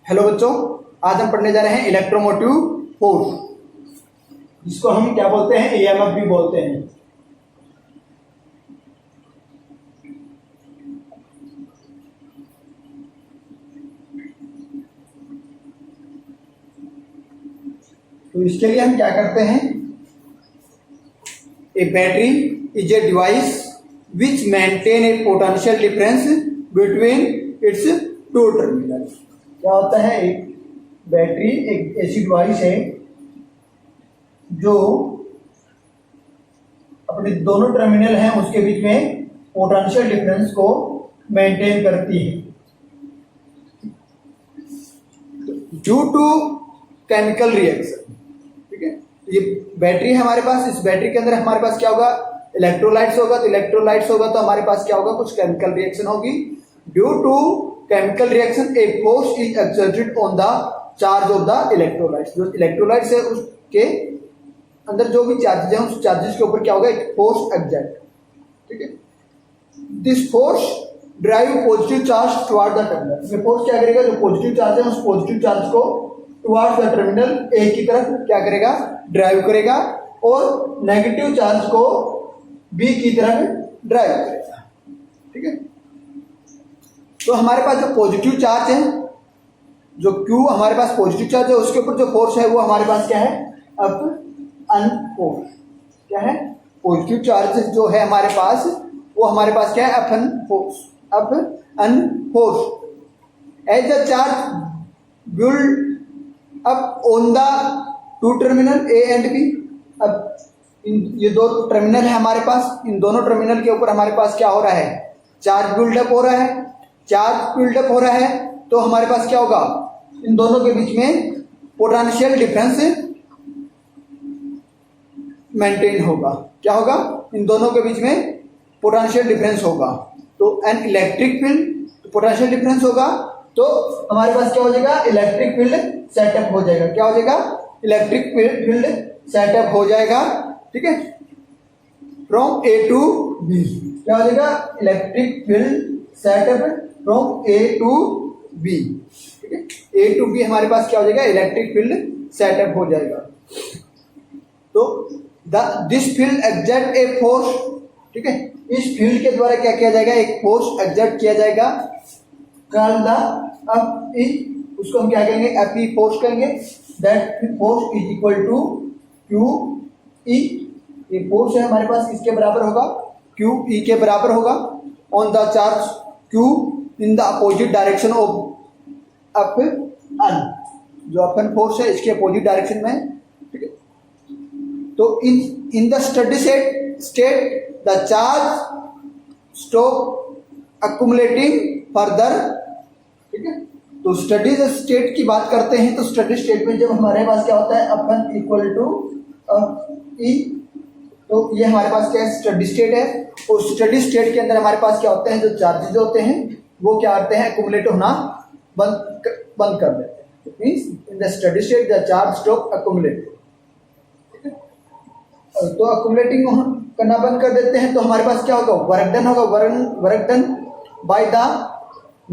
Hello बच्चों, आज हम पढ़ने जा रहे हैं इलेक्ट्रोमोटिव फोर्स, जिसको हम क्या बोलते हैं, ईएमएफ भी बोलते हैं। तो इसके लिए हम क्या करते हैं, a battery is a device which maintain a potential difference between its two terminal. क्या होता है, एक बैटरी एक ऐसी डिवाइस है जो अपने दोनों टर्मिनल हैं उसके बीच में पोटेंशियल डिफरेंस को मेंटेन करती है ड्यू टू केमिकल रिएक्शन। ठीक है, ये बैटरी है हमारे पास, इस बैटरी के अंदर हमारे पास क्या होगा, इलेक्ट्रोलाइट्स होगा। तो इलेक्ट्रोलाइट्स होगा तो हमारे पास क्या होगा, कुछ केमिकल रिएक्शन होगी। Due to chemical reaction a force is exerted on the charge of the electrolytes. जो इलेक्ट्रोलाइट्स है उसके अंदर जो भी चार्जेस हैं उस चार्जेस के ऊपर क्या होगा, एक फोर्स एक्सर्ट। ठीक है, this force drive positive charge toward the terminal. ये फोर्स क्या करेगा, जो पॉजिटिव चार्ज है उस पॉजिटिव चार्ज को टुवर्ड्स द टर्मिनल ए की तरफ क्या करेगा, ड्राइव करेगा, और नेगेटिव चार्ज को बी की तरफ ड्राइव करेगा। ठीक है, तो हमारे पास जो पॉजिटिव चार्ज है, जो Q हमारे पास पॉजिटिव चार्ज है, उसके ऊपर जो फोर्स है वो हमारे पास क्या है, अप अन फोर्स। क्या है, पॉजिटिव चार्ज जो है हमारे पास वो हमारे पास क्या है, upon force, up an force as the charge build up on the two terminal A and B. अब ये दो टर्मिनल है हमारे पास, इन दोनों टर्मिनल के ऊपर हमारे पास क्या हो रहा है, चार्ज बिल्डअप हो रहा है। चार्ज बिल्डअप हो रहा है तो हमारे पास क्या होगा, इन दोनों के बीच में पोटेंशियल डिफरेंस मेंटेन होगा। क्या होगा, इन दोनों के बीच में पोटेंशियल डिफरेंस होगा। तो an electric field, potential difference होगा तो हमारे पास क्या हो जाएगा, इलेक्ट्रिक फील्ड सेटअप हो जाएगा। क्या हो जाएगा, इलेक्ट्रिक फील्ड सेटअप हो जाएगा। ठीक है, फ्रॉम ए टू बी क्या हो जाएगा, electric field setup from A to B. ठीक है, ए टू बी हमारे पास क्या हो जाएगा, इलेक्ट्रिक फील्ड सेटअप हो जाएगा। तो this field exert a force. ठीक है, इस फील्ड के द्वारा क्या किया जाएगा, एक फोर्स एक्सर्ट किया जाएगा। कॉल्ड द अप ई, उसको हम क्या कहेंगे, एफ ई फोर्स कहेंगे। That force is equal to Q E. ये फोर्स है हमारे पास किसके बराबर होगा, क्यू ई के बराबर होगा। On the charge Q in the opposite direction of अप अन, जो अपन फोर्स है इसके अपोजिट डायरेक्शन में। ठीक है, तो in the steady state the charge stop accumulating further. ठीक है, तो स्टडी स्टेट की बात करते हैं तो स्टडी स्टेट में जब हमारे पास क्या होता है, अपन इक्वल टू ई, तो ये हमारे पास क्या है, स्टडी स्टेट है। और स्टडी स्टेट के अंदर हमारे पास क्या होते हैं, जो चार्जेज होते हैं वो क्या करते हैं, एक्यूमुलेट होना बंद कर देते हैं। Means in the steady state the charge stop accumulating. ठीक है, तो अक्यूमुलेटिंग करना बंद कर देते हैं तो हमारे पास क्या होगा, वर्क डन होगा। Work done by the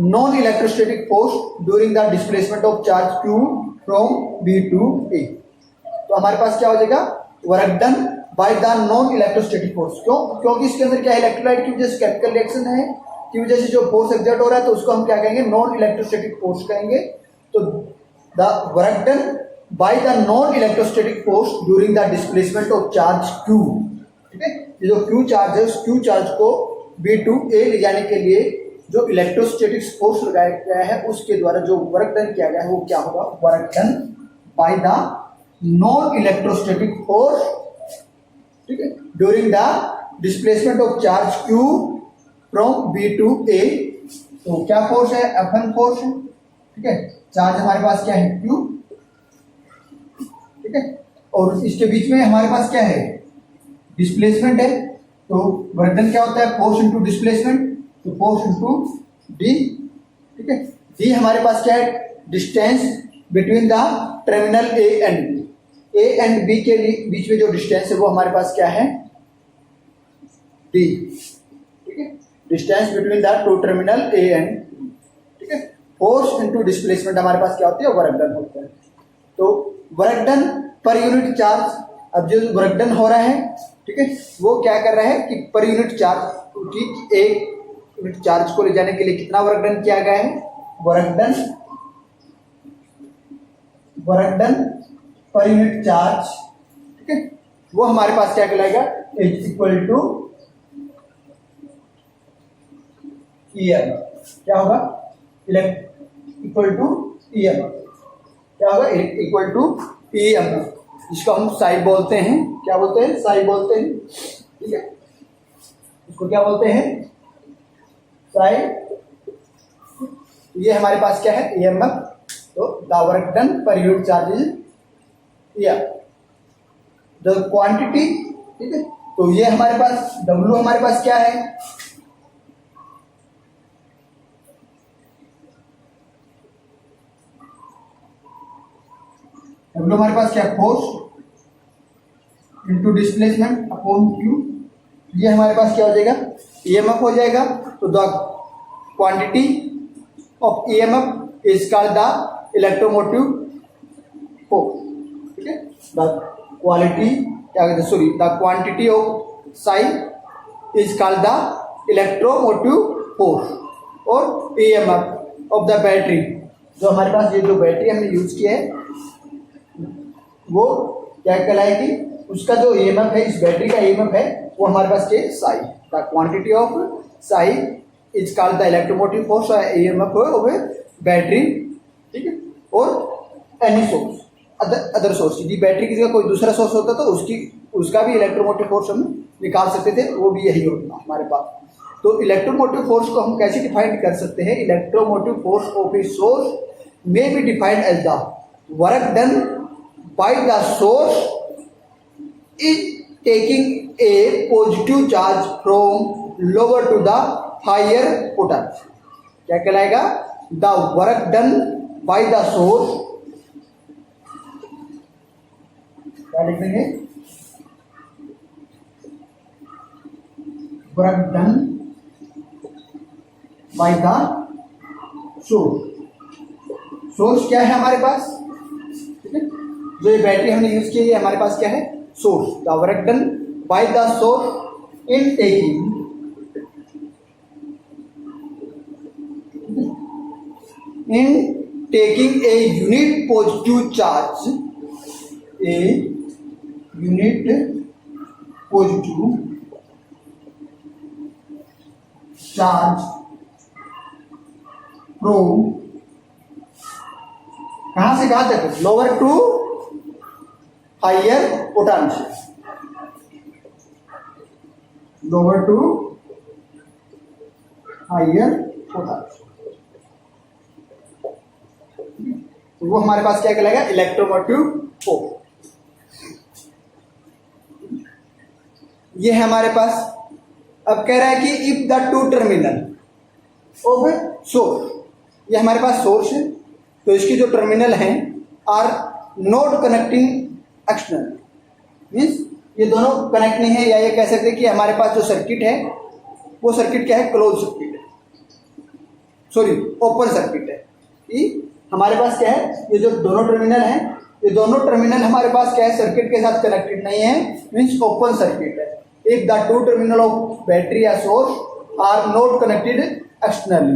non electrostatic force during the displacement of charge Q from B to A। तो हमारे पास क्या हो जाएगा, work done by the non electrostatic force. क्यों, क्योंकि इसके अंदर क्या है, इलेक्ट्रोलाइट की वजह से केमिकल रिएक्शन है की वजह से जो फोर्स एक्सर्ट हो रहा है तो उसको हम क्या कहेंगे, नॉन इलेक्ट्रोस्टैटिक फोर्स कहेंगे। तो the work done by the non electrostatic force during the displacement of charge Q। ठीक है, ये जो Q चार्ज है उस Q चार्ज को B टू A ले जाने के लिए जो इलेक्ट्रोस्टैटिक फोर्स लगाया गया है उसके द्वारा जो वर्क डन किया गया है वो क्या होगा, work done by the non electrostatic force. ठीक है, during the displacement of charge Q from B to A। तो क्या फोर्स है, अपन फोर्स है। ठीक है, चार्ज हमारे पास क्या है, Q। ठीक है, और इसके बीच में हमारे पास क्या है, डिस्प्लेसमेंट है। तो वर्क डन क्या होता है, फोर्स इनटू डिस्प्लेसमेंट, तो फोर्स इनटू डी। ठीक है, डी हमारे पास क्या है, distance between the terminal A and B. A and B के बीच में जो डिस्टेंस है वो हमारे पास क्या है, डी। ठीक है, distance between the two terminal A and. ठीक है, फोर्स इनटू डिस्प्लेसमेंट हमारे पास क्या होती है, वर्क डन होता है। तो work done per unit charge, अब जो वर्क डन हो रहा है, ठीक है, वो क्या कर रहा है कि पर यूनिट चार्ज, क्योंकि एक यूनिट चार्ज को ले जाने के लिए कितना वर्क डन किया गया है, work done per unit charge, ठीक है, वो हमारे पास क्या कहलाएगा, इज इक्वल टू EMF। क्या होगा, इक्वल टू EMF, क्या होगा, इक्वल टू EMF, जिसको हम साई बोलते हैं, क्या बोलते हैं, साई बोलते हैं, ठीक है, इसको क्या बोलते हैं, साई। ये हमारे पास क्या है, EMF। तो the work done per unit charge is the quantity, ठीक है, तो ये हमारे पास W हमारे पास क्या है, W हमारे पास क्या, force into displacement upon Q, ये हमारे पास क्या हो जाएगा, EMF हो जाएगा। तो the quantity of EMF is called the electromotive force, ठीक है, द क्वालिटी क्या कहते हैं, sorry, the quantity of Sai is called the electromotive force, और EMF ऑफ द बैटरी, जो हमारे पास ये जो बैटरी हमने यूज किया है वो क्या कहलाएगी, उसका जो EMF है, इस बैटरी का EMF है, वो हमारे पास क्या, Sai. The quantity of Sai is called the electromotive force, EMF of battery, ठीक है, और एनी सोर्स, अदर सोर्स, यदि बैटरी किसी का कोई दूसरा सोर्स होता तो उसका भी इलेक्ट्रोमोटिव फोर्स हम निकाल सकते थे, वो भी यही होता हमारे पास। तो इलेक्ट्रोमोटिव फोर्स को हम कैसे डिफाइन कर सकते हैं, electromotive force of a source may be defined as the work done by the source is taking a positive charge from lower to the higher potential। क्या कहलाएगा, the work done by the source, क्या लिख देंगे, work done by the source। Source क्या है हमारे पास, ठीक है, जो ये बैटरी हमने यूज की है हमारे पास क्या है, source. The work done by the source in taking a unit positive charge, a unit positive charge from, कहां से कहां तक, lower to higher potential, lower to higher potential, तो वो हमारे पास क्या कहलाएगा, इलेक्ट्रोमोटिव फोर्स। ये है हमारे पास। अब कह रहा है कि if the two terminal of source, ये हमारे पास सोर्स है, तो इसकी जो टर्मिनल हैं are not connecting external, means ये दोनों कनेक्ट नहीं है, या ये कह सकते हैं कि हमारे पास जो सर्किट है वो सर्किट क्या है, क्लोज सर्किट है, सॉरी ओपन सर्किट है। ये हमारे पास क्या है, ये जो दोनों टर्मिनल हैं, ये दोनों टर्मिनल हमारे पास क्या है, सर्किट के साथ कनेक्टेड नहीं है, मीन्स ओपन सर्किट है। If the two terminal of battery या source are not connected externally,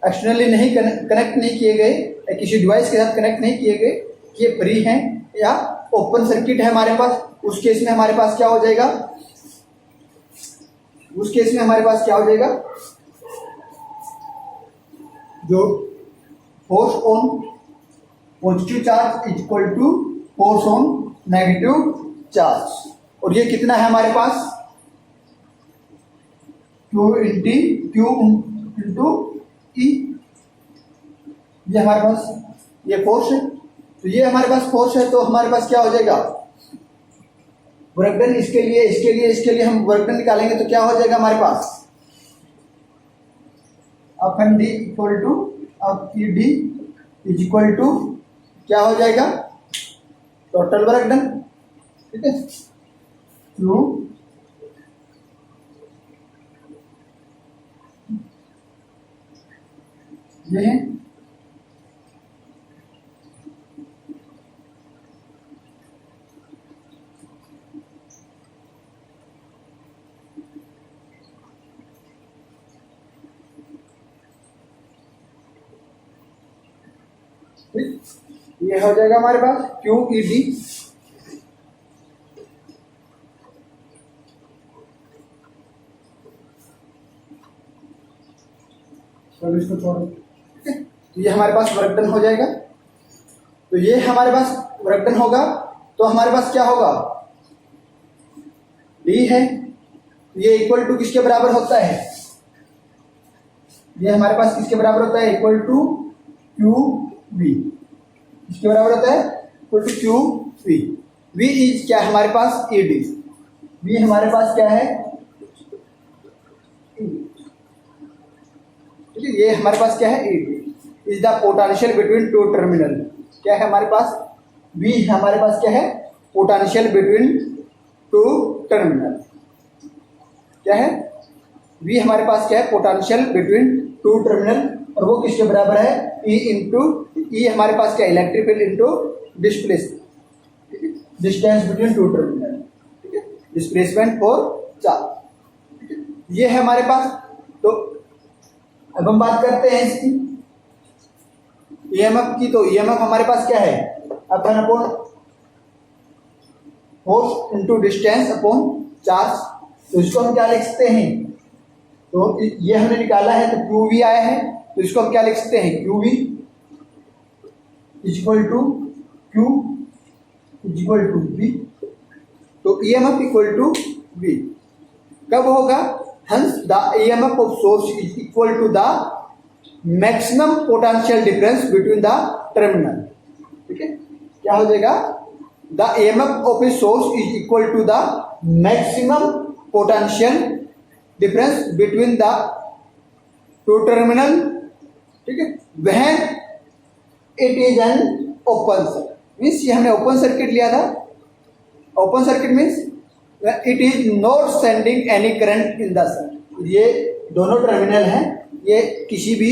externally नहीं कनेक्ट नहीं किए गए, या किसी डिवाइस के साथ कनेक्ट नहीं किए गए, ये फ्री हैं या ओपन सर्किट है हमारे पास, उस केस में हमारे पास क्या हो जाएगा, उस केस में हमारे पास क्या हो जाएगा, जो force on positive charge is equal to force on negative charge, और ये कितना है हमारे पास, Q इंटू E, ये हमारे पास ये फोर्स है, तो ये हमारे पास फोर्स है, तो हमारे पास क्या हो जाएगा, वर्क डन, इसके लिए हम वर्क डन निकालेंगे तो क्या हो जाएगा हमारे पास, up and D equal to up E D is equal to क्या हो जाएगा, टोटल वर्क डन, ठीक है, Q ये है, ये हो जाएगा हमारे पास QED। तो इसको छोड़ो, ठीक है। तो ये हमारे पास वर्क डन हो जाएगा। तो ये हमारे पास वर्क डन होगा, तो हमारे पास क्या होगा, D है, ये इक्वल टू किसके बराबर होता है, ये हमारे पास किसके बराबर होता है, इक्वल टू QV। किसके बराबर होता है, equal to QV। V is क्या है हमारे पास, ED। V हमारे पास क्या है, ठीक है। ये हमारे पास क्या है, ED is the potential between two terminal. क्या है हमारे पास, V हमारे पास क्या है, पोटेंशियल बिटवीन टू टर्मिनल। क्या है, V हमारे पास क्या है, पोटेंशियल बिटवीन टू टर्मिनल, और वो किसके बराबर है, E इंटू E हमारे पास क्या, electric field into displacement, distance between two terminal, ठीक है, डिस्प्लेसमेंट फॉर चार्ज, ठीक है। ये है हमारे पास। तो अब हम बात करते हैं इसकी EMF की। तो EMF हमारे पास क्या है, upon upon force into distance upon charge. तो इसको हम क्या लिख सकते हैं, तो ये हमने निकाला है, तो QV आया है, तो इसको हम क्या लिख सकते हैं, QV equal to Q equal to V। तो EMF इक्वल टू V कब होगा, hence the EMF of source is equal to the maximum potential difference between the terminal, ठीक है। क्या हो जाएगा, the EMF of a source is equal to the maximum potential difference between the two terminal, ठीक है। when it is an open circuit, means ये हमने open circuit लिया था। Open circuit means it is not sending any current in the circuit. ये दोनों terminal हैं, ये किसी भी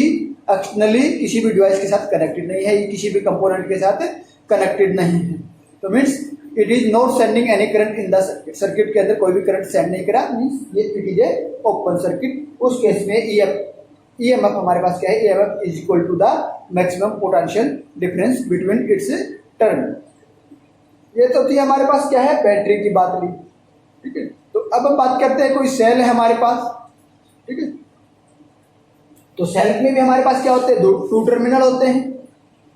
एक्सटर्नली किसी भी डिवाइस के साथ कनेक्टेड नहीं है, ये किसी भी कंपोनेंट के साथ कनेक्टेड नहीं है। तो means it is not sending any current in the circuit, circuit के अंदर कोई भी करंट सेंड नहीं करा, मीन्स ये it is a open circuit. उस केस में EMF हमारे पास क्या है, EMF is equal to the maximum potential difference between its terminal. ये तो थी हमारे पास क्या है, बैटरी की बात ली, ठीक है। तो अब हम बात करते हैं, कोई सेल है हमारे पास, ठीक है। तो सेल में भी हमारे पास क्या होते हैं, टू टर्मिनल होते हैं,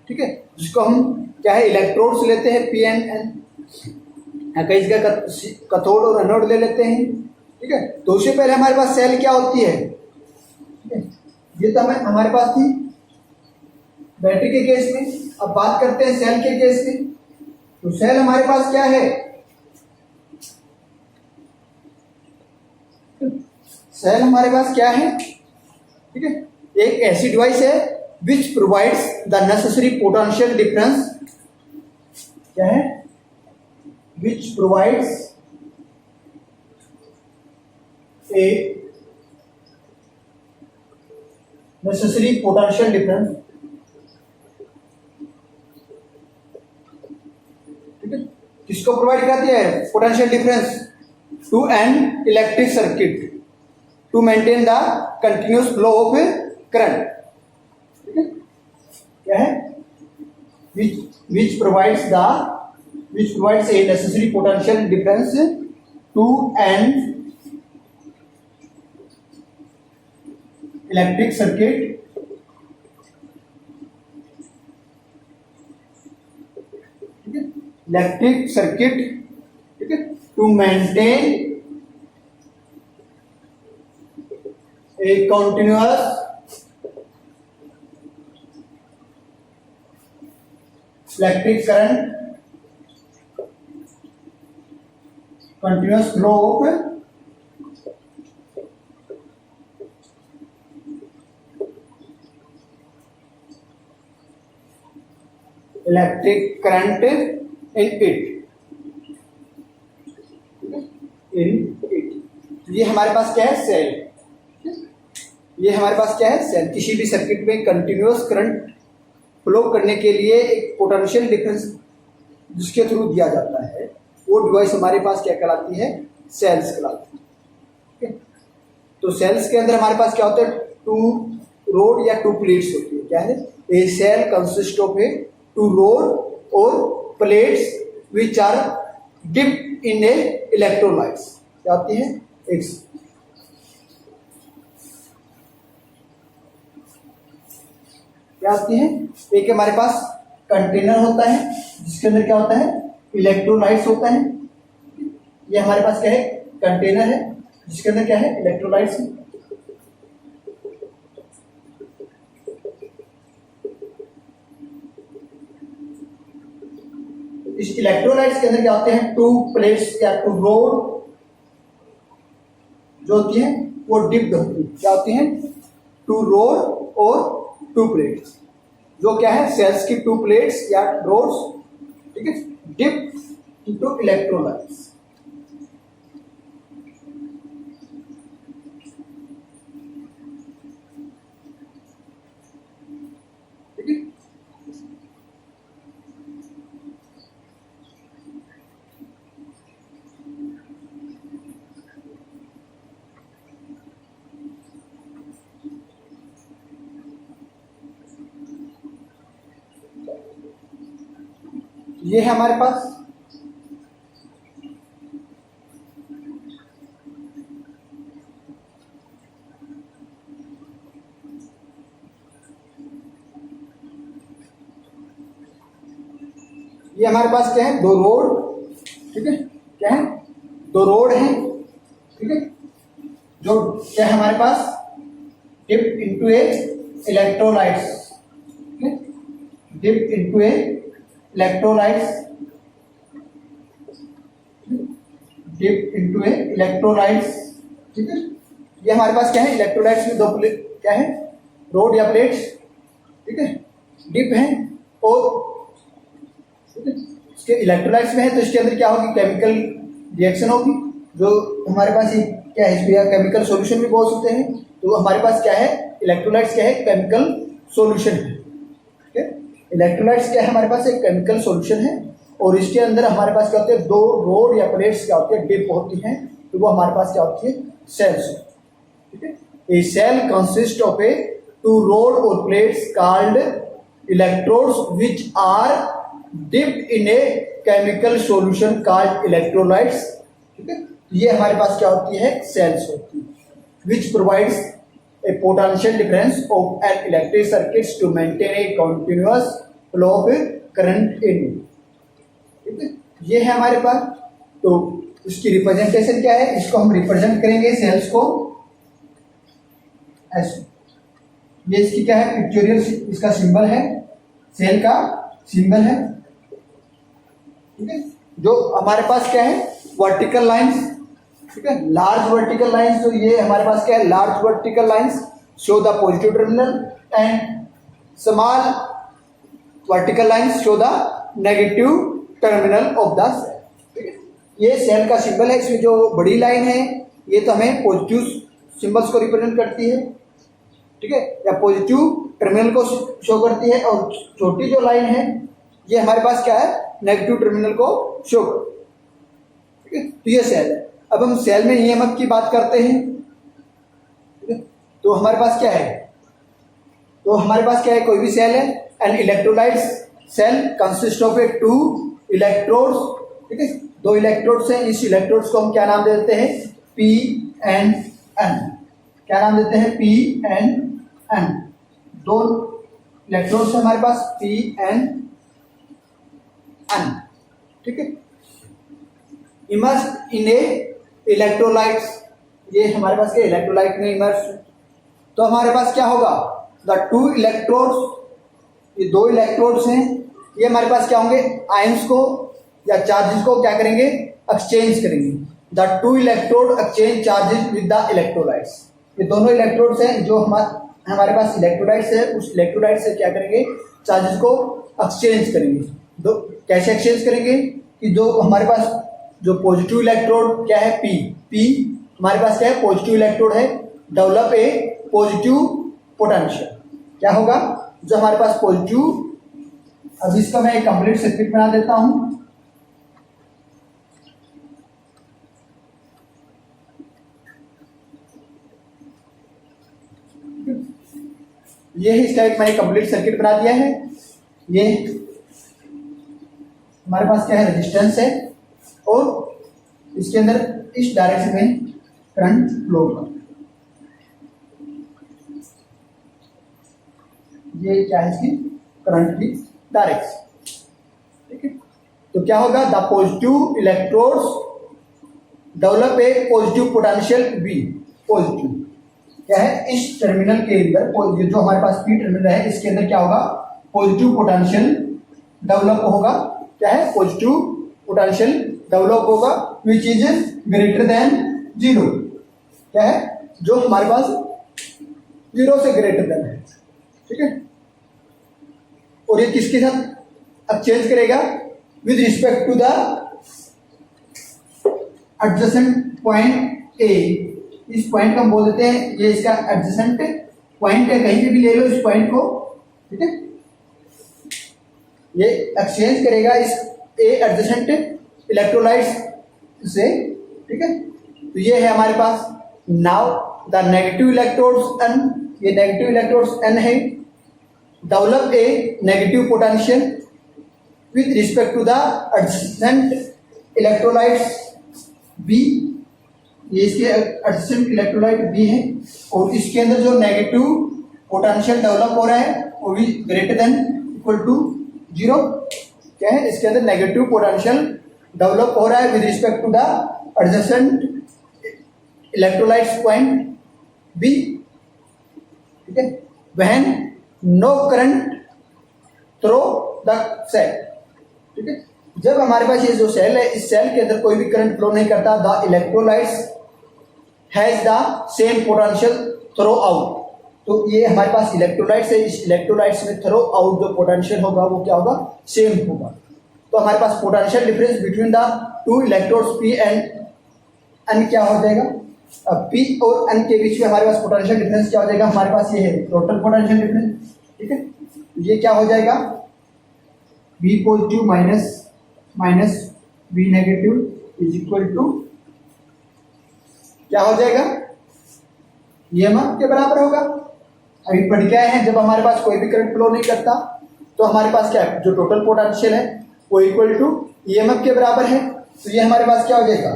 ठीक है। जिसको हम क्या है, इलेक्ट्रोड्स लेते हैं P and N, कई जगह कैथोड और एनोड ले लेते हैं, ठीक है। तो उससे पहले हमारे पास सेल क्या होती है, ठीक है। ये तो हमारे पास थी बैटरी के केस में। अब बात करते हैं सेल के केस में। तो सेल हमारे पास क्या है, सेल हमारे पास क्या है, ठीक है, एक ऐसी डिवाइस है which provides the necessary potential difference, क्या है, which provides a necessary potential difference, ठीक है। किसको प्रोवाइड करती है, potential difference to an electric circuit to maintain the continuous flow of current, ठीक है। क्या है, which provides a necessary potential difference to an electric circuit, ठीक है, इलेक्ट्रिक सर्किट, ठीक है, to maintain a continuous electric current, continuous flow of electric current in it, in it। ये हमारे पास क्या है, सेल। ये हमारे पास क्या है, सेल। किसी भी सर्किट में कंटिन्यूअस करंट फ्लो करने के लिए एक पोटेंशियल डिफरेंस जिसके थ्रू दिया जाता है, वो डिवाइस हमारे पास क्या कहलाती है, सेल्स कहलाती है। ठीक है, तो सेल्स के अंदर हमारे पास क्या होता है, टू रोड या टू प्लेट्स होती है। क्या है, a cell consist of a two rod और plates which are dipped in a electrolytes. क्या होती है, एक क्या होती है, एक हमारे पास कंटेनर होता है जिसके अंदर क्या होता है, इलेक्ट्रोलाइट्स होता है। ये हमारे पास क्या है, कंटेनर है जिसके अंदर क्या है, इलेक्ट्रोलाइट्स है। इस इलेक्ट्रोलाइट्स के अंदर क्या होते हैं, टू प्लेट्स या टू रोड जो होती है वो डिप्ड होती है। क्या होती है, टू रोड और टू प्लेट्स, जो क्या है, सेल्स की टू प्लेट्स या रोड्स, ठीक है, डिप्ड इनटू इलेक्ट्रोलाइट्स। ठीक है, ये है हमारे पास ये हमारे पास क्या है, दो रोड। ठीक है, क्या है, दो रोड है। ठीक है, जो क्या है हमारे पास, डिप्ड इनटू ए इलेक्ट्रोलाइट्स। डिप्ड इनटू ए इलेक्ट्रोलाइट्स, डिप्ड इनटू ए इलेक्ट्रोलाइट्स। ठीक है, ये हमारे पास क्या है, इलेक्ट्रोलाइट्स में दो प्लेट क्या है, रोड या प्लेट्स। ठीक है, डिप है और इसके इलेक्ट्रोलाइट्स में है, तो इसके अंदर क्या होगी, केमिकल रिएक्शन होगी। जो हमारे पास ये क्या है, इसको या केमिकल सॉल्यूशन भी बोल सकते हैं। तो हमारे पास क्या है, इलेक्ट्रोलाइट्स क्या है, केमिकल सॉल्यूशन है। ठीक है, इलेक्ट्रोलाइट्स क्या है, हमारे पास एक केमिकल सॉल्यूशन है और इसके अंदर हमारे पास क्या होते हैं, दो रोड या प्लेट्स क्या होती है, डिप होती हैं। तो वो हमारे पास क्या होती है, सेल्स। ठीक है, a cell consist of a two rod और plates called electrodes which are dipped in a chemical solution called electrolytes. ठीक है, ये हमारे पास क्या होती है, सेल्स होती है, which provides a potential difference of an electric circuits to maintain a continuous flow of current in. ठीक है, ये है हमारे पास। तो इसकी रिप्रेजेंटेशन क्या है, इसको हम रिप्रेजेंट करेंगे सेल्स को ऐसे। ये इसकी क्या है, पिक्चोरियल इसका सिंबल है, सेल का सिंबल है। ठीक है, जो हमारे पास क्या है, वर्टिकल लाइंस। ठीक है, लार्ज वर्टिकल लाइंस, तो ये हमारे पास क्या है, large vertical lines show the positive terminal and small vertical lines show the negative terminal of the cell. ठीक है, ये सेल का सिंबल है। इसमें जो बड़ी लाइन है ये तो हमें पॉजिटिव सिंबल्स को रिप्रेजेंट करती है। ठीक है, या पॉजिटिव टर्मिनल को शो करती है, और छोटी जो लाइन है ये हमारे पास क्या है, नेगेटिव टर्मिनल को शो करती है। ठीक है, तो ये सेल है। अब हम सेल में ईएमएफ की बात करते हैं। ठीक है, तो हमारे पास क्या है, तो हमारे पास क्या है, कोई भी सेल है, an electrolytes cell consist of a two electrodes. ठीक है, दो इलेक्ट्रोड्स हैं। इस इलेक्ट्रोड्स को हम क्या नाम देते हैं, पी एंड एन। क्या नाम देते हैं, पी एंड एन। दो इलेक्ट्रोड्स हैं हमारे पास, पी एंड एन। ठीक है, इमर्स्ड इन ए इलेक्ट्रोलाइट्स, ये हमारे पास क्या, इलेक्ट्रोलाइट में इमर्स। तो हमारे पास क्या होगा, द टू इलेक्ट्रोड्स, ये दो इलेक्ट्रोड्स हैं, ये हमारे पास क्या होंगे, आयंस को या चार्जेस को क्या करेंगे, एक्सचेंज करेंगे। The two electrode exchange charges with the electrolytes. ये दोनों इलेक्ट्रोड्स हैं जो हमारे पास इलेक्ट्रोलाइट्स है, उस इलेक्ट्रोलाइट से क्या करेंगे, चार्जेस को एक्सचेंज करेंगे। दो कैसे एक्सचेंज करेंगे, कि जो हमारे पास जो पॉजिटिव इलेक्ट्रोड क्या है, पी हमारे पास क्या है, पॉजिटिव इलेक्ट्रोड है, डेवलप ए पॉजिटिव पोटेंशियल। क्या होगा? जो हमारे पास पॉजिटिव, अब इसका मैं एक कंप्लीट सर्किट बना देता हूं। ये इस टाइप मैंने कंप्लीट सर्किट बना दिया है। ये हमारे पास क्या है? रेजिस्टेंस है और इसके अंदर इस डायरेक्शन में करंट फ्लो होगा। ये क्या है? इसकी करंट की डायरेक्शन। ठीक है, तो क्या होगा? The positive electrodes develop a positive potential V। Positive क्या है? इस टर्मिनल के अंदर जो हमारे पास P टर्मिनल है, इसके अंदर क्या होगा? पॉजिटिव पोटेंशियल डेवलप होगा। क्या है? पॉजिटिव पोटेंशियल डेवलप होगा विच इज ग्रेटर देन 0। क्या है? जो हमारे पास 0 से ग्रेटर देन है। ठीक है, और ये किसके साथ अब चेंज करेगा? With respect to the adjacent point A. इस पॉइंट को हम बोल देते हैं, ये इसका एडजेसेंट पॉइंट है, कहीं पे भी ले लो इस पॉइंट को। ठीक है, ये एक्सचेंज करेगा इस ए एडजेसेंट इलेक्ट्रोलाइट्स से। ठीक है, तो ये है हमारे पास। Now the negative electrodes N, ये नेगेटिव इलेक्ट्रोड्स एन है, develop a negative potential with respect to the adjacent electrolytes B. ये इसके एडजेसेंट इलेक्ट्रोलाइट बी है, और इसके अंदर जो नेगेटिव पोटेंशियल डेवलप हो रहा है वो भी ग्रेटर देन इक्वल टू 0। क्या है? इसके अंदर नेगेटिव पोटेंशियल डेवलप हो रहा है with respect to the adjacent electrolytes point B. ठीक है, when no current through the cell. ठीक है, जब हमारे पास ये जो सेल है, इस सेल के अंदर कोई भी करंट फ्लो नहीं करता, the electrolytes has the same potential throughout. तो ये हमारे पास इलेक्ट्रोलाइट्स है, इस इलेक्ट्रोलाइट्स में थ्रो आउट जो पोटेंशियल होगा वो क्या होगा? सेम होगा। तो हमारे पास potential difference between the two electrodes P and N क्या हो जाएगा? अब पी और एन के बीच में हमारे पास पोटेंशियल डिफरेंस क्या हो जाएगा? हमारे पास ये है टोटल पोटेंशियल डिफरेंस। ठीक है, ये क्या हो जाएगा? V positive minus V negative is equal to क्या हो जाएगा? EMF के बराबर होगा। अभी पढ़ के आए हैं, जब हमारे पास कोई भी करंट फ्लो नहीं करता तो हमारे पास क्या है? जो टोटल पोटेंशियल है वो इक्वल टू EMF के बराबर है। तो ये हमारे पास क्या हो जाएगा?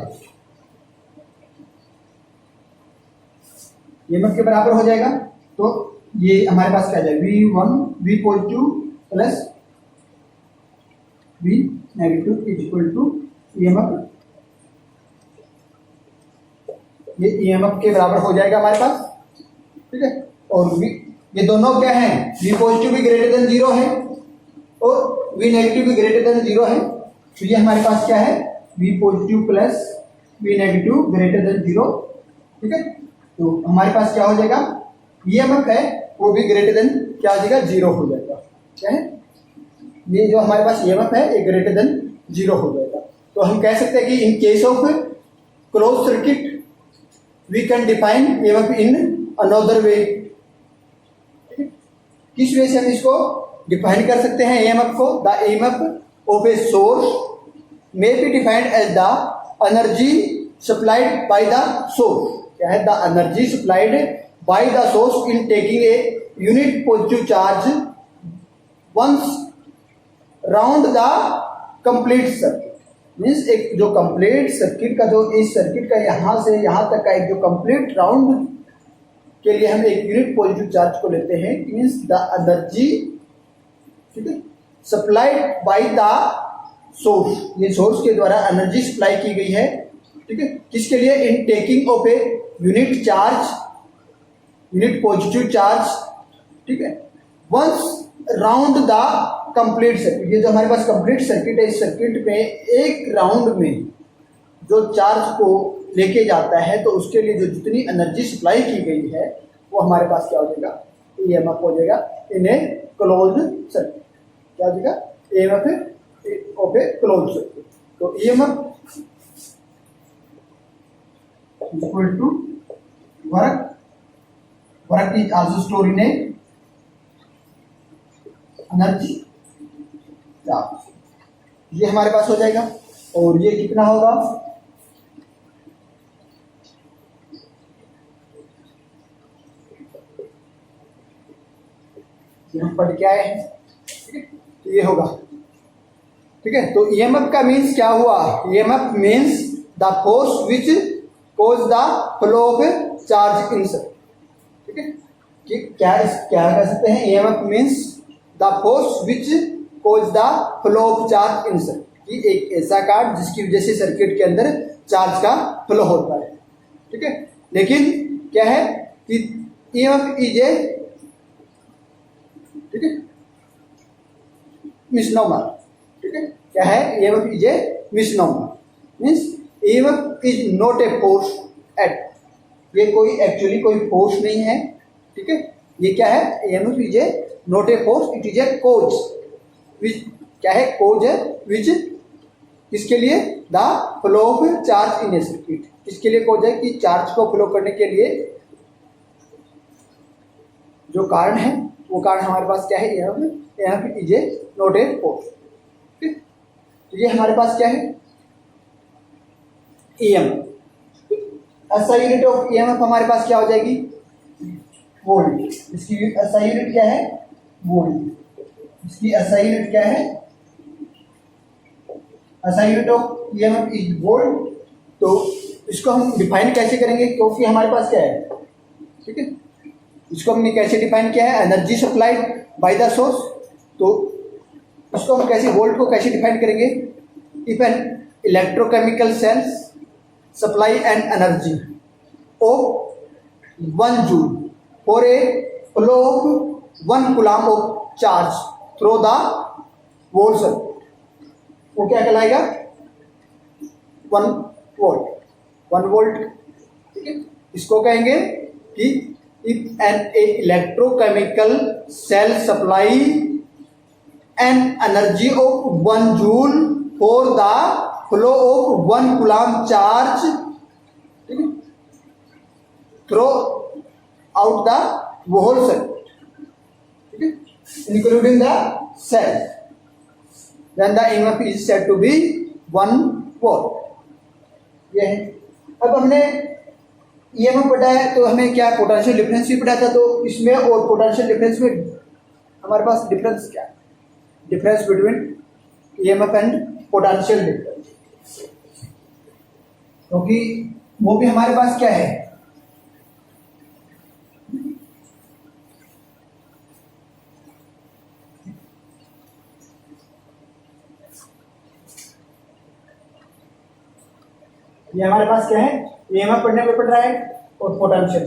EMF के बराबर हो जाएगा। तो ये हमारे पास क्या जाएगा? V positive plus V negative is equal to EMF। ये EMF के बराबर हो जाएगा हमारे पास। ठीक है, और V, ये दोनों क्या है? V पॉजिटिव भी ग्रेटर देन 0 है और V नेगेटिव भी ग्रेटर देन 0 है। तो ये हमारे पास क्या है? V positive plus V negative greater than 0। ठीक है, तो हमारे पास क्या हो जाएगा? EMF है वो भी ग्रेटर देन क्या हो जाएगा? 0 हो जाएगा। क्या है? ये जो हमारे पास EMF है ये ग्रेटर देन 0 हो जाएगा। तो हम कह सकते हैं कि in case of close circuit we can define EMF in another way. किस वे से हम इसको डिफाइन कर सकते हैं EMF को? The EMF of a source may be defined as the energy supplied by the source. क्या है? The energy supplied by the source in taking a unit positive charge once round the complete circuit. Means एक जो complete circuit का, जो इस circuit का यहां से यहां तक का एक जो कंप्लीट राउंड के लिए हम एक यूनिट पॉजिटिव चार्ज को लेते हैं, मीन्स द एनर्जी, ठीक है, सप्लाइड बाय द सोर्स। ये सोर्स के द्वारा एनर्जी सप्लाई की गई है। ठीक है, किसके लिए? In taking of a unit charge, unit positive charge. ठीक है, once round the complete circuit. ये जो हमारे पास कंप्लीट सर्किट है, इस सर्किट में एक राउंड में जो चार्ज को लेके जाता है तो उसके लिए जो जितनी एनर्जी सप्लाई की गई है वो हमारे पास क्या हो जाएगा? EMF हो जाएगा इन ए क्लोज्ड सर्किट। क्या हो जाएगा? EMF of a closed circuit. तो EMF equal to work work is also store in energy charge. ये हमारे पास हो जाएगा। और ये कितना होगा, हम पढ़ के आए हैं, ठीक है, तो ये होगा, ठीक है। तो ईएमएफ का मीन्स क्या हुआ, EMF means the force which cause the flow of charge in sir, ठीक है। कि क्या कह सकते हैं, EMF means the force which cause the flow of charge in sir, कि एक ऐसा कार्ड जिसकी वजह से सर्किट के अंदर चार्ज का फ्लो होता है, ठीक है। लेकिन क्या है कि ईएमएफ इज ए, ठीक है, मिसनोमर, ठीक है। क्या है, EMF is A misnomer means EMF is not a force at, ये कोई एक्चुअली कोई फोर्स नहीं है, ठीक है। ये क्या है, EMF is a not a force, it is a cause, which क्या है, कोज है, विच किसके लिए, the flow of charge in a circuit, किसके लिए कोज है, कि चार्ज को फ्लो करने के लिए जो कारण है वो कारण हमारे पास क्या है, EMF is a not a force, ठीक है। तो ये हमारे पास क्या है, EMF. SI unit of EMF हमारे पास क्या हो जाएगी, वोल्ट। इसकी एसआई यूनिट क्या है, वोल्ट। इसकी एसआई यूनिट क्या है, SI unit of EMF is volt. तो इसको हम डिफाइन कैसे करेंगे, क्योंकि हमारे पास क्या है, ठीक है, इसको हमने कैसे डिफाइन किया है, energy supplied by the source. तो इसको हम कैसे, वोल्ट को कैसे डिफाइन करेंगे, if an electrochemical cells supply an energy of 1 joule for a flow of 1 coulomb of charge through the volt circuit, वो क्या कहलाएगा, 1 वोल्ट, ठीक है। इसको कहेंगे कि if an electrochemical cell supply an energy of 1 joule for the flow of 1 coulomb charge, ठीक है, throughout the whole circuit, ठीक है, including the cell, then the EMF is said to be 1 volt। ये है। अब हमने EMF पढ़ा है तो हमें क्या पोटेंशियल डिफरेंस भी पढ़ा था, तो इसमें और पोटेंशियल डिफरेंस में हमारे पास डिफरेंस क्या है, difference between EMF and potential difference, क्योंकि वो भी हमारे पास क्या है, ये हमारे पास क्या है, ईएमएफ पढ़ने में पढ़ रहा है और पोटेंशियल।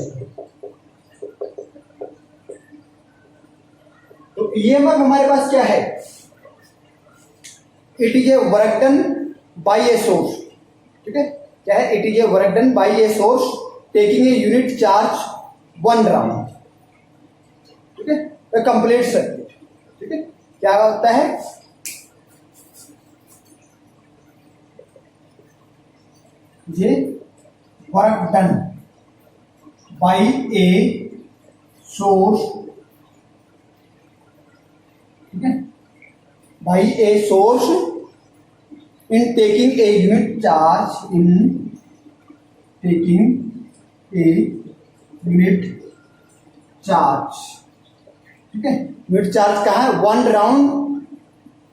तो ईएमएफ हमारे पास क्या है, it is A work done by a source, ठीक है। क्या है, it is A work done by a source taking a unit charge 1 round, ठीक है, कंप्लीट सर्किट, ठीक है। क्या होता है, ये work done by a source, ठीक है, by a source in taking a unit charge, in taking a unit charge, ठीक है। यूनिट चार्ज कहाँ है, 1 round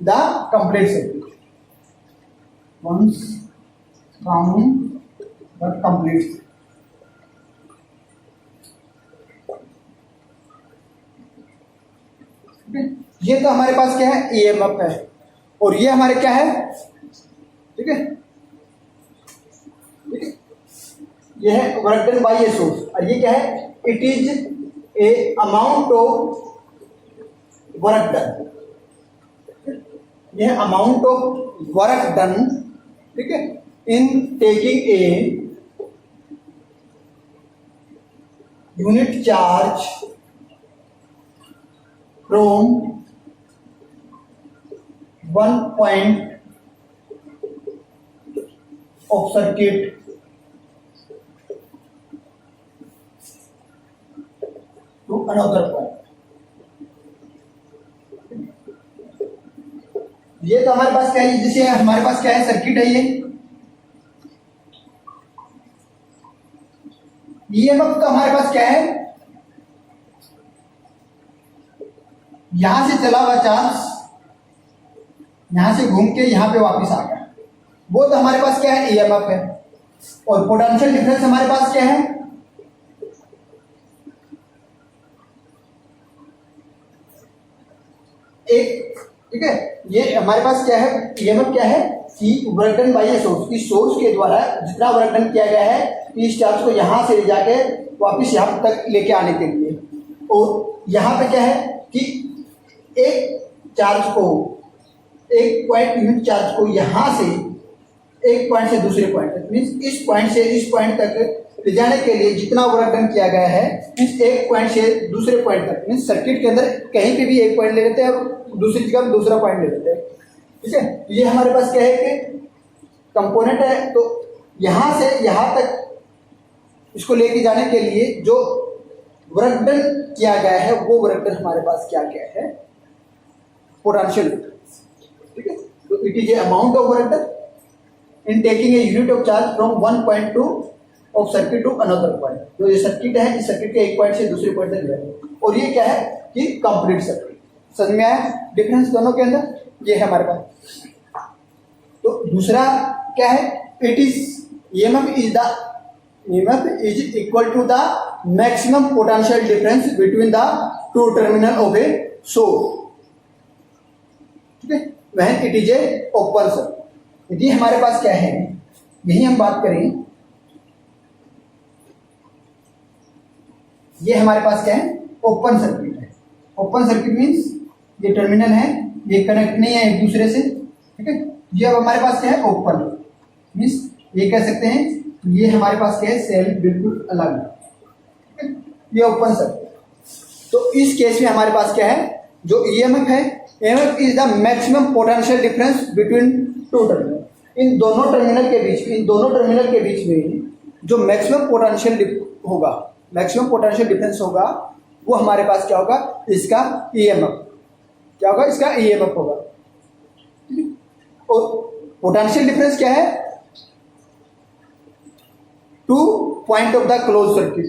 the complete circuit, 1 round the complete. ये तो हमारे पास क्या है, ईएमएफ है, और ये हमारे क्या है, ठीक है, ठीक है, ये है work done by a source, और ये क्या है, it is a amount of work done, ये है अमाउंट ऑफ वर्क डन, ठीक है, इन taking a unit charge from 1 point of circuit ये तो हमारे पास क्या है, जैसे हमारे पास क्या है, सर्किट है ये ईएमएफ का हमारे पास क्या है, यहां से चला हुआ चार्ज यहां से घूम के यहां पे वापस आ गया, वो तो हमारे पास क्या है, ईएमएफ है। और पोटेंशियल डिफरेंस हमारे पास क्या है, एक, ठीक है। ये हमारे पास क्या है, ईएमएफ क्या है कि work done by a source, इस सोर्स के द्वारा जितना वर्क डन किया गया है इस चार्ज को यहां से ले जाके वापस यहां तक लेके आने के लिए। और यहां पे क्या है कि एक चार्ज को, एक पॉइंट यूनिट चार्ज को यहां से एक पॉइंट से दूसरे पॉइंट तक, मीन्स इस पॉइंट से इस पॉइंट तक ले जाने के लिए जितना वर्क डन किया गया है इस एक पॉइंट से दूसरे पॉइंट तक, मीन्स सर्किट के अंदर कहीं पे भी एक पॉइंट ले लेते हैं और दूसरी जगह दूसरा पॉइंट ले लेते हैं, ठीक है। ये हमारे पास क्या है कि कंपोनेंट है, तो यहां से यहां तक इसको लेके जाने के लिए जो वर्क डन किया गया है वो वर्क डन हमारे पास क्या क्या है, पोटेंशियल डिफरेंस, ठीक है। तो it is a amount of work done in taking a unit of charge from one point to of circuit to another point. जो ये सर्किट है, इस सर्किट के एक पॉइंट से दूसरे पॉइंट तक जाए, और ये क्या है कि कंप्लीट सर्किट। समझ में आया डिफरेंस दोनों के अंदर, ये है हमारे पास। तो दूसरा क्या है, it is EMF is equal to the maximum potential difference between the two terminal of a source, ठीक है, when it is a open circuit. ये हमारे पास क्या है, यही हम बात करें, ये हमारे पास क्या है, ओपन सर्किट है। ओपन सर्किट मींस ये टर्मिनल है, ये कनेक्ट नहीं है एक दूसरे से, ठीक है। ये अब हमारे पास क्या है, ओपन मींस ये कह सकते हैं ये हमारे पास क्या है, सेल बिल्कुल अलग है, ठीक है, ये ओपन सर्किट। तो इस केस में हमारे पास क्या है, जो ईएमएफ है, EMF is the maximum potential difference between two terminal. इन दोनों टर्मिनल के बीच में जो मैक्सिमम पोटेंशियल होगा, मैक्सिमम पोटेंशियल डिफरेंस होगा, वो हमारे पास क्या होगा, इसका ईएमएफ क्या होगा, इसका ईएमएफ होगा। और पोटेंशियल डिफरेंस क्या है, two point of the close circuit,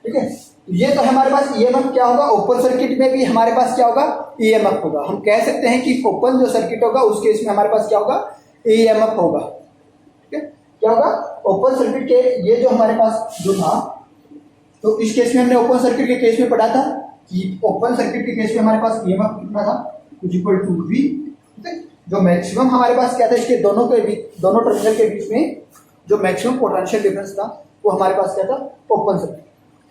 ठीक है। ये तो हमारे पास ईएमएफ क्या होगा, ओपन सर्किट में भी हमारे पास क्या होगा, ईएमएफ होगा। हम कह सकते हैं कि ओपन जो सर्किट होगा उस केस में हमारे पास क्या होगा, ईएमएफ होगा, ठीक है। क्या होगा, ओपन सर्किट के ये जो हमारे पास जो था, तो इस केस में हमने ओपन सर्किट के केस में पढ़ा था कि ओपन सर्किट के केस में हमारे पास ईएमएफ कितना था, इक्वल टू वी, ठीक है। जो मैक्सिमम हमारे पास क्या था, इसके दोनों टर्मिनल के बीच में जो मैक्सिमम पोटेंशियल डिफरेंस था वो हमारे पास क्या था, ओपन सर्किट।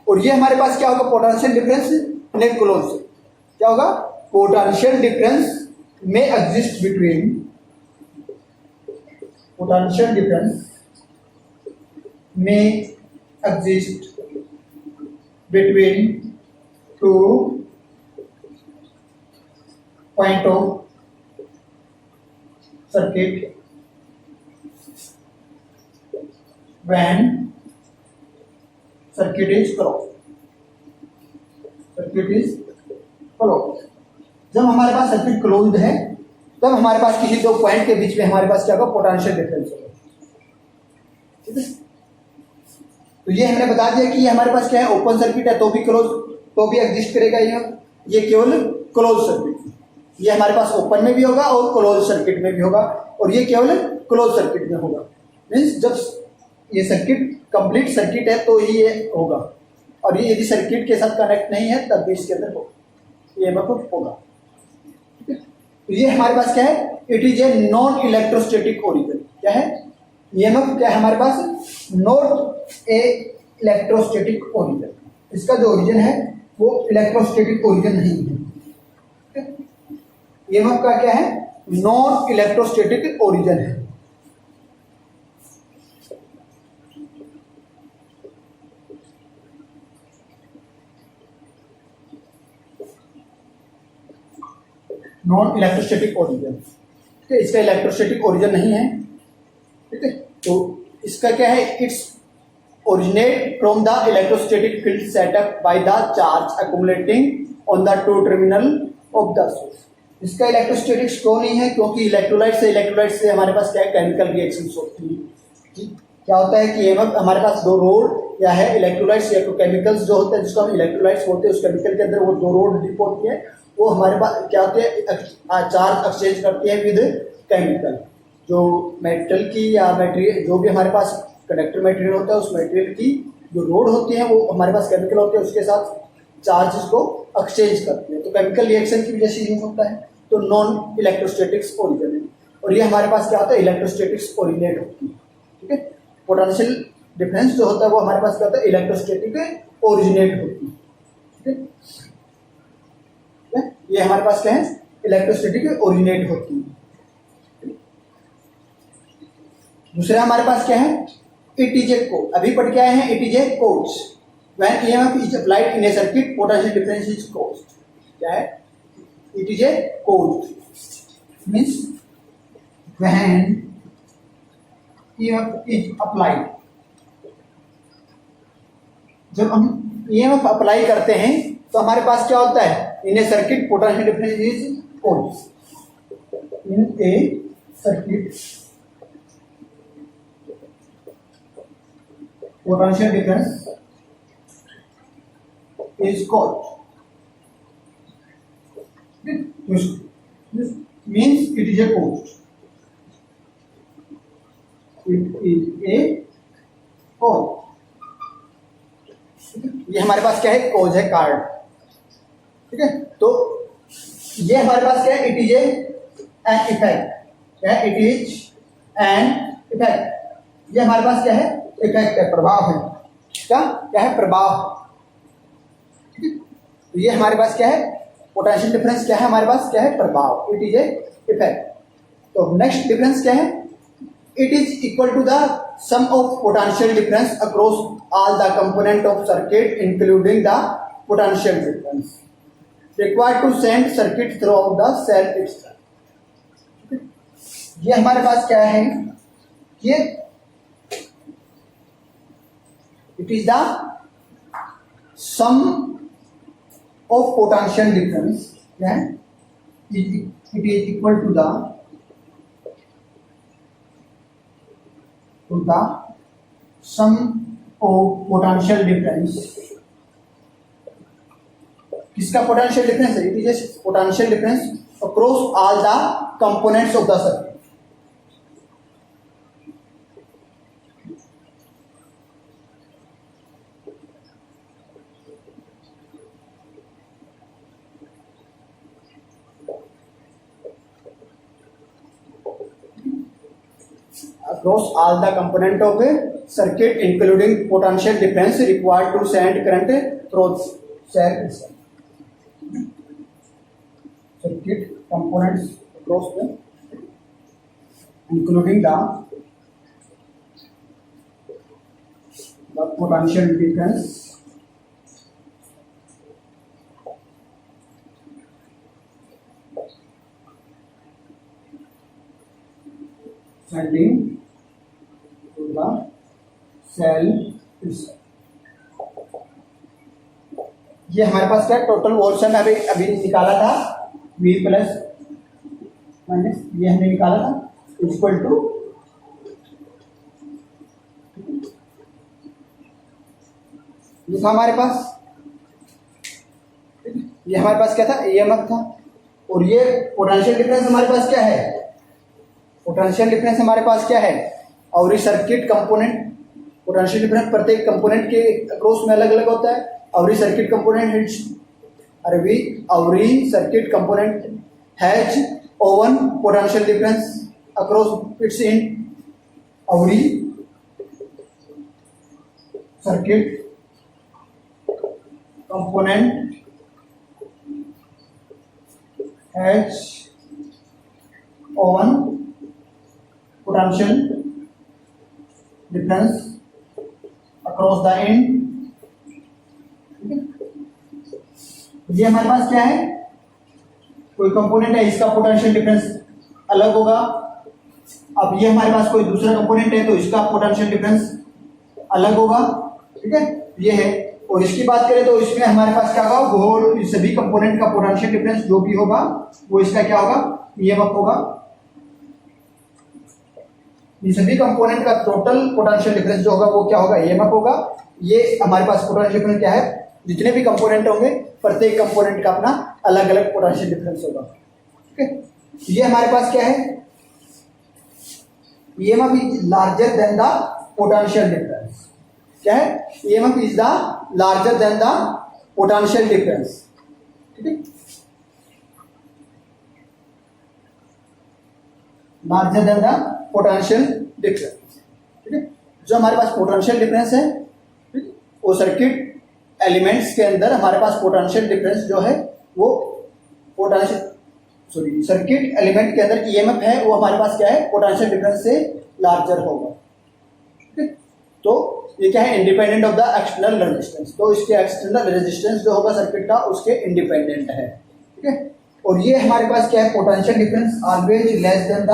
और ये हमारे पास क्या होगा, पोटेंशियल डिफरेंस इन क्लोज से क्या होगा, पोटेंशियल डिफरेंस में एग्जिस्ट बिटवीन, पोटेंशियल डिफरेंस में exist between two point of circuit when circuit is closed, जब हमारे पास सर्किट क्लोज्ड है तब हमारे पास किसी दो पॉइंट के बीच में हमारे पास क्या होगा, पोटेंशियल डिफरेंस होगा, ठीक है। तो ये हमने बता दिया कि ये हमारे पास क्या है, ओपन सर्किट है तो भी क्लोज, तो भी एग्जिस्ट करेगा ये केवल क्लोज सर्किट। ये हमारे पास ओपन में भी होगा और क्लोज सर्किट में भी होगा, और ये केवल क्लोज सर्किट में होगा। मीन्स जब ये सर्किट कंप्लीट सर्किट है तो ही ये होगा, और ये यदि सर्किट के साथ कनेक्ट नहीं है तब भी इसके अंदर होगा, ये होगा, ठीक है। तो ये हमारे पास क्या है, it is a non electrostatic origin. क्या है, ईएमएफ क्या है हमारे पास, नॉट ए इलेक्ट्रोस्टैटिक ओरिजिन। इसका जो ओरिजिन है वो इलेक्ट्रोस्टैटिक ओरिजिन नहीं है। ईएमएफ का क्या है, नॉन इलेक्ट्रोस्टैटिक ओरिजिन है। नॉन इलेक्ट्रोस्टैटिक ओरिजिन, ठीक है, इसका इलेक्ट्रोस्टैटिक ओरिजिन नहीं है, ठीक है। तो इसका क्या है, it's originate from the electrostatic field setup by the charge accumulating on the two terminal of the source. इसका इलेक्ट्रोस्टैटिक्स क्यों नहीं है, क्योंकि इलेक्ट्रोलाइट से हमारे पास क्या है, केमिकल रिएक्शंस होती हैं। ठीक? क्या होता है कि EMF हमारे पास दो रोड या है इलेक्ट्रोलाइट्स या केमिकल्स जो होते हैं जिसको हम इलेक्ट्रोलाइट्स बोलते हैं, उस केमिकल के अंदर वो दो रोड डिप होती है, वो हमारे पास क्या होते हैं, चार्ज एक्सचेंज करती है विद केमिकल। जो मेटल की या मटेरियल जो भी हमारे पास कंडक्टर मटेरियल होता है, उस मटेरियल की जो रोड होती है वो हमारे पास केमिकल होते हैं, उसके साथ चार्जेस को एक्सचेंज करते हैं। तो केमिकल रिएक्शन की वजह से यूज होता है। तो नॉन इलेक्ट्रोस्टैटिक्स ओरिजिन है, और ये हमारे पास क्या होता है, इलेक्ट्रोस्टैटिक्स ओरिजिनेट होती है। ठीक है, पोटेंशियल डिफरेंस जो होता है वो हमारे पास क्या होता है, इलेक्ट्रोस्टैटिक ओरिजिनेट होती है। ठीक है, ये हमारे पास क्या है, इलेक्ट्रोस्टैटिक ओरिजिनेट होती है। दूसरा हमारे पास क्या है, इट इज ए कोड। अभी पढ़ के आए हैं, it is A codes. When EMF is applied in a circuit, potential difference is caused. क्या है, it is a code, means when EMF is applied, जब हम EMF अप्लाई करते हैं तो हमारे पास क्या होता है, in a circuit potential difference is caused. In a circuit potential difference is caused. This means it is a cause. It is a cause. ये हमारे पास क्या है, कॉज है, कारण। ठीक है, तो ये हमारे पास क्या है, इट इज एन इफेक्ट। क्या है, इट इज एन इफेक्ट। ये हमारे पास क्या है, इफेक्ट है, प्रभाव है। क्या है, प्रभाव। तो ये हमारे पास क्या है, पोटेंशियल डिफरेंस क्या है, हमारे पास क्या है, प्रभाव। It is a effect. तो नेक्स्ट डिफरेंस क्या है, it is equal to the sum of potential difference across all the component of circuit including the potential difference required to send circuit throughout the cell itself. ये हमारे पास क्या है, ये it is the sum of potential difference, yeah, it is equal to the sum of potential difference. किसका potential difference है, it is a potential difference across all the components of the circuit. Across all the component of a circuit including potential difference required to send current through cell itself. Circuit components across the including the potential difference sending cell. ये हमारे पास क्या total voltage अभी निकाला था, V plus minus, ये हमने निकाला था, इक्वल टू ये था हमारे पास। ये हमारे पास क्या था, EMF था, और ये पोटेंशियल डिफरेंस हमारे पास क्या है, पोटेंशियल डिफरेंस हमारे पास क्या है, और सर्किट कंपोनेंट। पोटेंशियल डिफरेंस प्रत्येक कंपोनेंट के अक्रॉस में अलग अलग होता है। और circuit component circuit component has own potential difference across its in every circuit component has own potential difference across the end. ये हमारे पास क्या है, कोई कंपोनेंट है, इसका पोटेंशियल डिफरेंस अलग होगा। अब ये हमारे पास कोई दूसरा कंपोनेंट है तो इसका पोटेंशियल डिफरेंस अलग होगा। ठीक है, ये है और इसकी बात करें तो इसमें हमारे पास क्या होगा, वो सभी कंपोनेंट का पोटेंशियल डिफरेंस जो भी होगा वो इसका क्या होगा, ईएमएफ होगा। ये सभी कंपोनेंट का टोटल पोटेंशियल डिफरेंस जो होगा वो क्या होगा, ईएमएफ होगा। ये हमारे पास पोटेंशियल डिफरेंस क्या है, जितने भी कंपोनेंट होंगे प्रत्येक कंपोनेंट का अपना अलग अलग पोटेंशियल डिफरेंस होगा। ठीक है, ये हमारे पास क्या है, EMF is larger than the potential difference. क्या है, EMF is the larger than the potential difference. ठीक है, larger than the potential difference. ठीक है, जो हमारे पास पोटेंशियल डिफरेंस है, वो सर्किट एलिमेंट्स के अंदर हमारे पास पोटेंशियल डिफरेंस जो है वो सर्किट एलिमेंट के अंदर ईएमएफ है वो हमारे पास क्या है, पोटेंशियल डिफरेंस से लार्जर होगा। ठीक है, तो ये क्या है, independent of the external resistance. तो इसके एक्सटर्नल रेजिस्टेंस जो होगा सर्किट का उसके इंडिपेंडेंट है। ठीक है, और ये हमारे पास क्या है, potential difference always less than the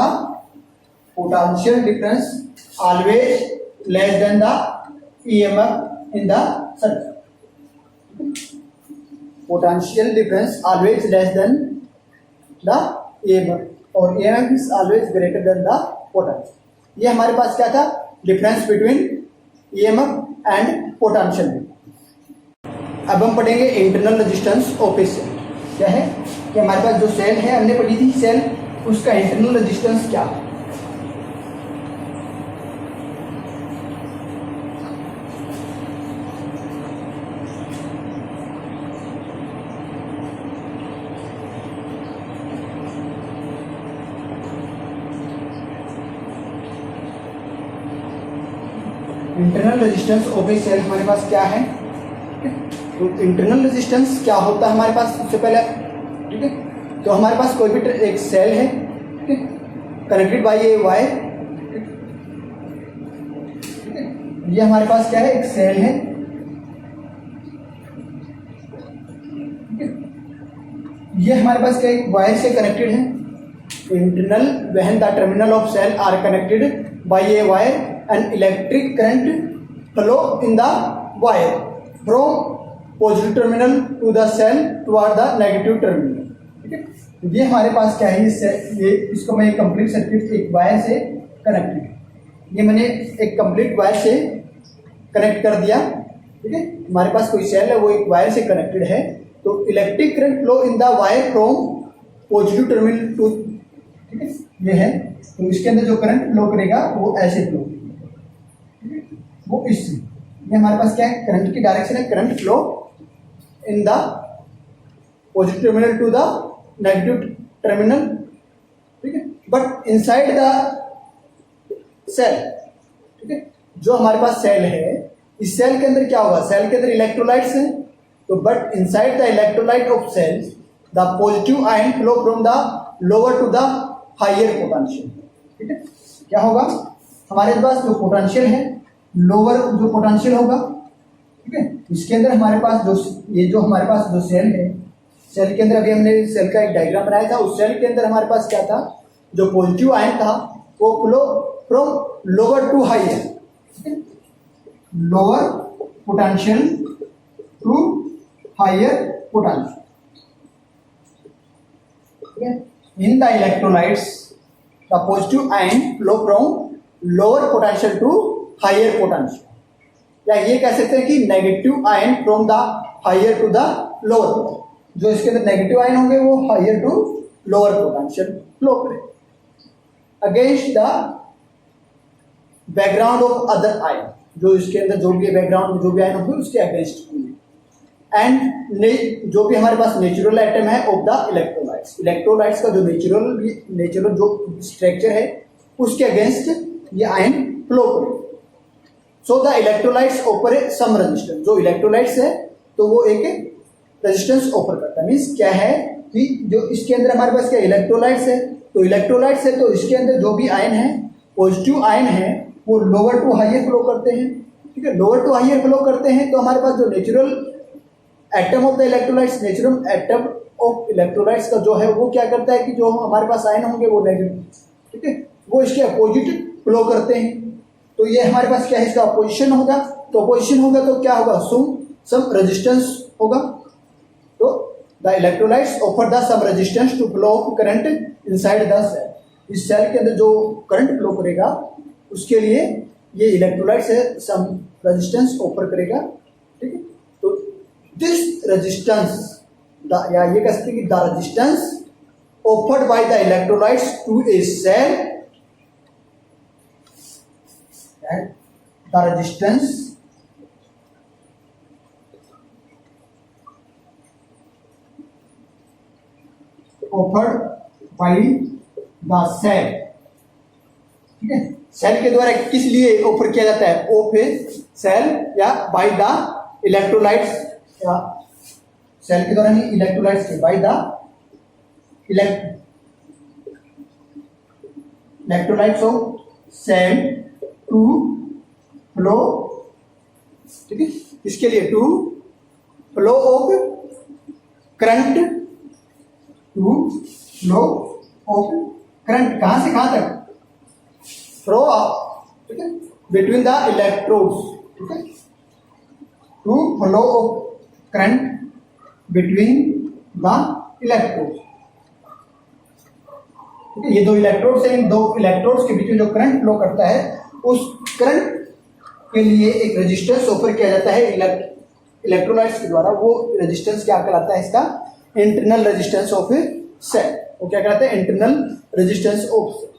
potential difference always less than the EMF in the circuit. Potential difference always less than the EMF और EMF is always greater than the potential. ये हमारे पास क्या था, difference between EMF and potential. अब हम पढ़ेंगे internal resistance of a cell. क्या है कि हमारे पास जो सेल है हमने पढ़ी थी सेल, उसका इंटरनल रेजिस्टेंस क्या है। Internal resistance of a cell हमारे पास क्या है, तो इंटरनल रेजिस्टेंस क्या होता है हमारे पास सबसे पहले। ठीक है, तो हमारे पास कोई भी एक सेल है, ठीक है, कनेक्टेड बाय ए वायर। ठीक है, ये हमारे पास क्या है, एक सेल है। ठीक है, ये हमारे पास क्या एक वायर से कनेक्टेड है। Internal when the terminal of cell are connected by a wire and electric current flow in the wire from positive terminal to the cell toward the negative terminal। ठीक है, ये हमारे पास क्या है, ये इसको मैं कंप्लीट सर्किट एक वायर से कनेक्टेड है। ये मैंने एक कंप्लीट वायर से कनेक्ट कर दिया। ठीक है, हमारे पास कोई सेल है वो एक वायर से कनेक्टेड है, तो electric current flow in the wire from positive terminal to. ठीक है, ये है, तो इसके अंदर जो करंट फ्लो करेगा वो ऐसे फ्लो, वो इससे, ये हमारे पास क्या है, करंट की डायरेक्शन है, current flow in the positive terminal to the negative terminal. ठीक है, बट इनसाइड द सेल। ठीक है, जो हमारे पास सेल है, इस सेल के अंदर क्या होगा, सेल के अंदर इलेक्ट्रोलाइट्स हैं, तो but inside the electrolyte of cells the positive ion flow from the lower to the higher potential. ठीक है, क्या होगा, हमारे पास जो पोटेंशियल है, लोअर जो पोटेंशियल होगा। ठीक है, इसके अंदर हमारे पास जो ये जो हमारे पास जो सेल है, सेल के अंदर अभी हमने सेल का एक डायग्राम बनाया था, उस सेल के अंदर हमारे पास क्या था, जो पॉजिटिव आयन था वो flow from lower to higher. ठीक है, lower potential to higher potential. ठीक है, in the electrolytes the positive ion flow from lower potential to higher potential, या ये कह सकते हैं कि negative ion from the higher to the lower. जो इसके अंदर नेगेटिव आयन होंगे वो higher to lower potential flow करें against the background of other ion. जो इसके अंदर जो भी बैकग्राउंड जो भी आयन होंगे उसके अगेंस्ट होंगे। एंड जो भी हमारे पास नेचुरल एटम है ऑफ द इलेक्ट्रोलाइट्स, इलेक्ट्रोलाइट्स का जो नेचुरल जो स्ट्रक्चर है उसके अगेंस्ट ये आयन फ्लो करें। So the electrolytes offer some resistance. जो इलेक्ट्रोलाइट्स है तो वो एक रेजिस्टेंस ऑफर करता है। मीन्स क्या है कि जो इसके अंदर हमारे पास क्या इलेक्ट्रोलाइट्स है, तो इलेक्ट्रोलाइट्स है तो इसके अंदर जो भी आयन है, पॉजिटिव आयन है, वो लोअर टू हायर फ्लो करते हैं। ठीक है, लोअर टू हायर फ्लो करते हैं तो हमारे पास जो natural atom of the electrolytes, natural atom of electrolytes का जो है वो क्या करता है कि जो हमारे पास आयन होंगे वो नेगेटिव, ठीक है, वो इसके अपोजिट फ्लो करते हैं। तो ये हमारे पास क्या है, इसका अपोजिशन होगा। तो अपोजिशन होगा तो क्या होगा, सम रेजिस्टेंस होगा। तो the electrolytes offer the some resistance to flow of current inside the cell. इस सेल के अंदर जो करंट फ्लो करेगा उसके लिए ये इलेक्ट्रोलाइट्स है सम रेजिस्टेंस ऑफर करेगा, ठीक है। तो दिस रेजिस्टेंस या ये कह सकते हैं कि the resistance offered by the electrolytes to a cell, and the resistance offered by the cell, ठीक है। सेल के द्वारा किस लिए ऑफर किया जाता है, ऑफ ए सेल या बाय द इलेक्ट्रोलाइट्स, या सेल के द्वारा नहीं इलेक्ट्रोलाइट्स के, by the electrolytes of cell to flow, ठीक है। इसके लिए to flow of current, to flow of current कहां से कहां तक, फ्लो ठीक है, बिटवीन द इलेक्ट्रोड्स, ठीक है। To flow of current between the electrodes, ये दो इलेक्ट्रोड्स हैं, इन दो इलेक्ट्रोड्स के बीच में जो करंट फ्लो करता है उस करंट के लिए एक रेजिस्टेंस ऑफर किया जाता है इलेक्ट्रोलाइट्स के द्वारा। वो रेजिस्टेंस क्या कहलाता है, इसका internal resistance of a cell. वो क्या कहलाता है, इंटरनल रेजिस्टेंस ऑफ सेल।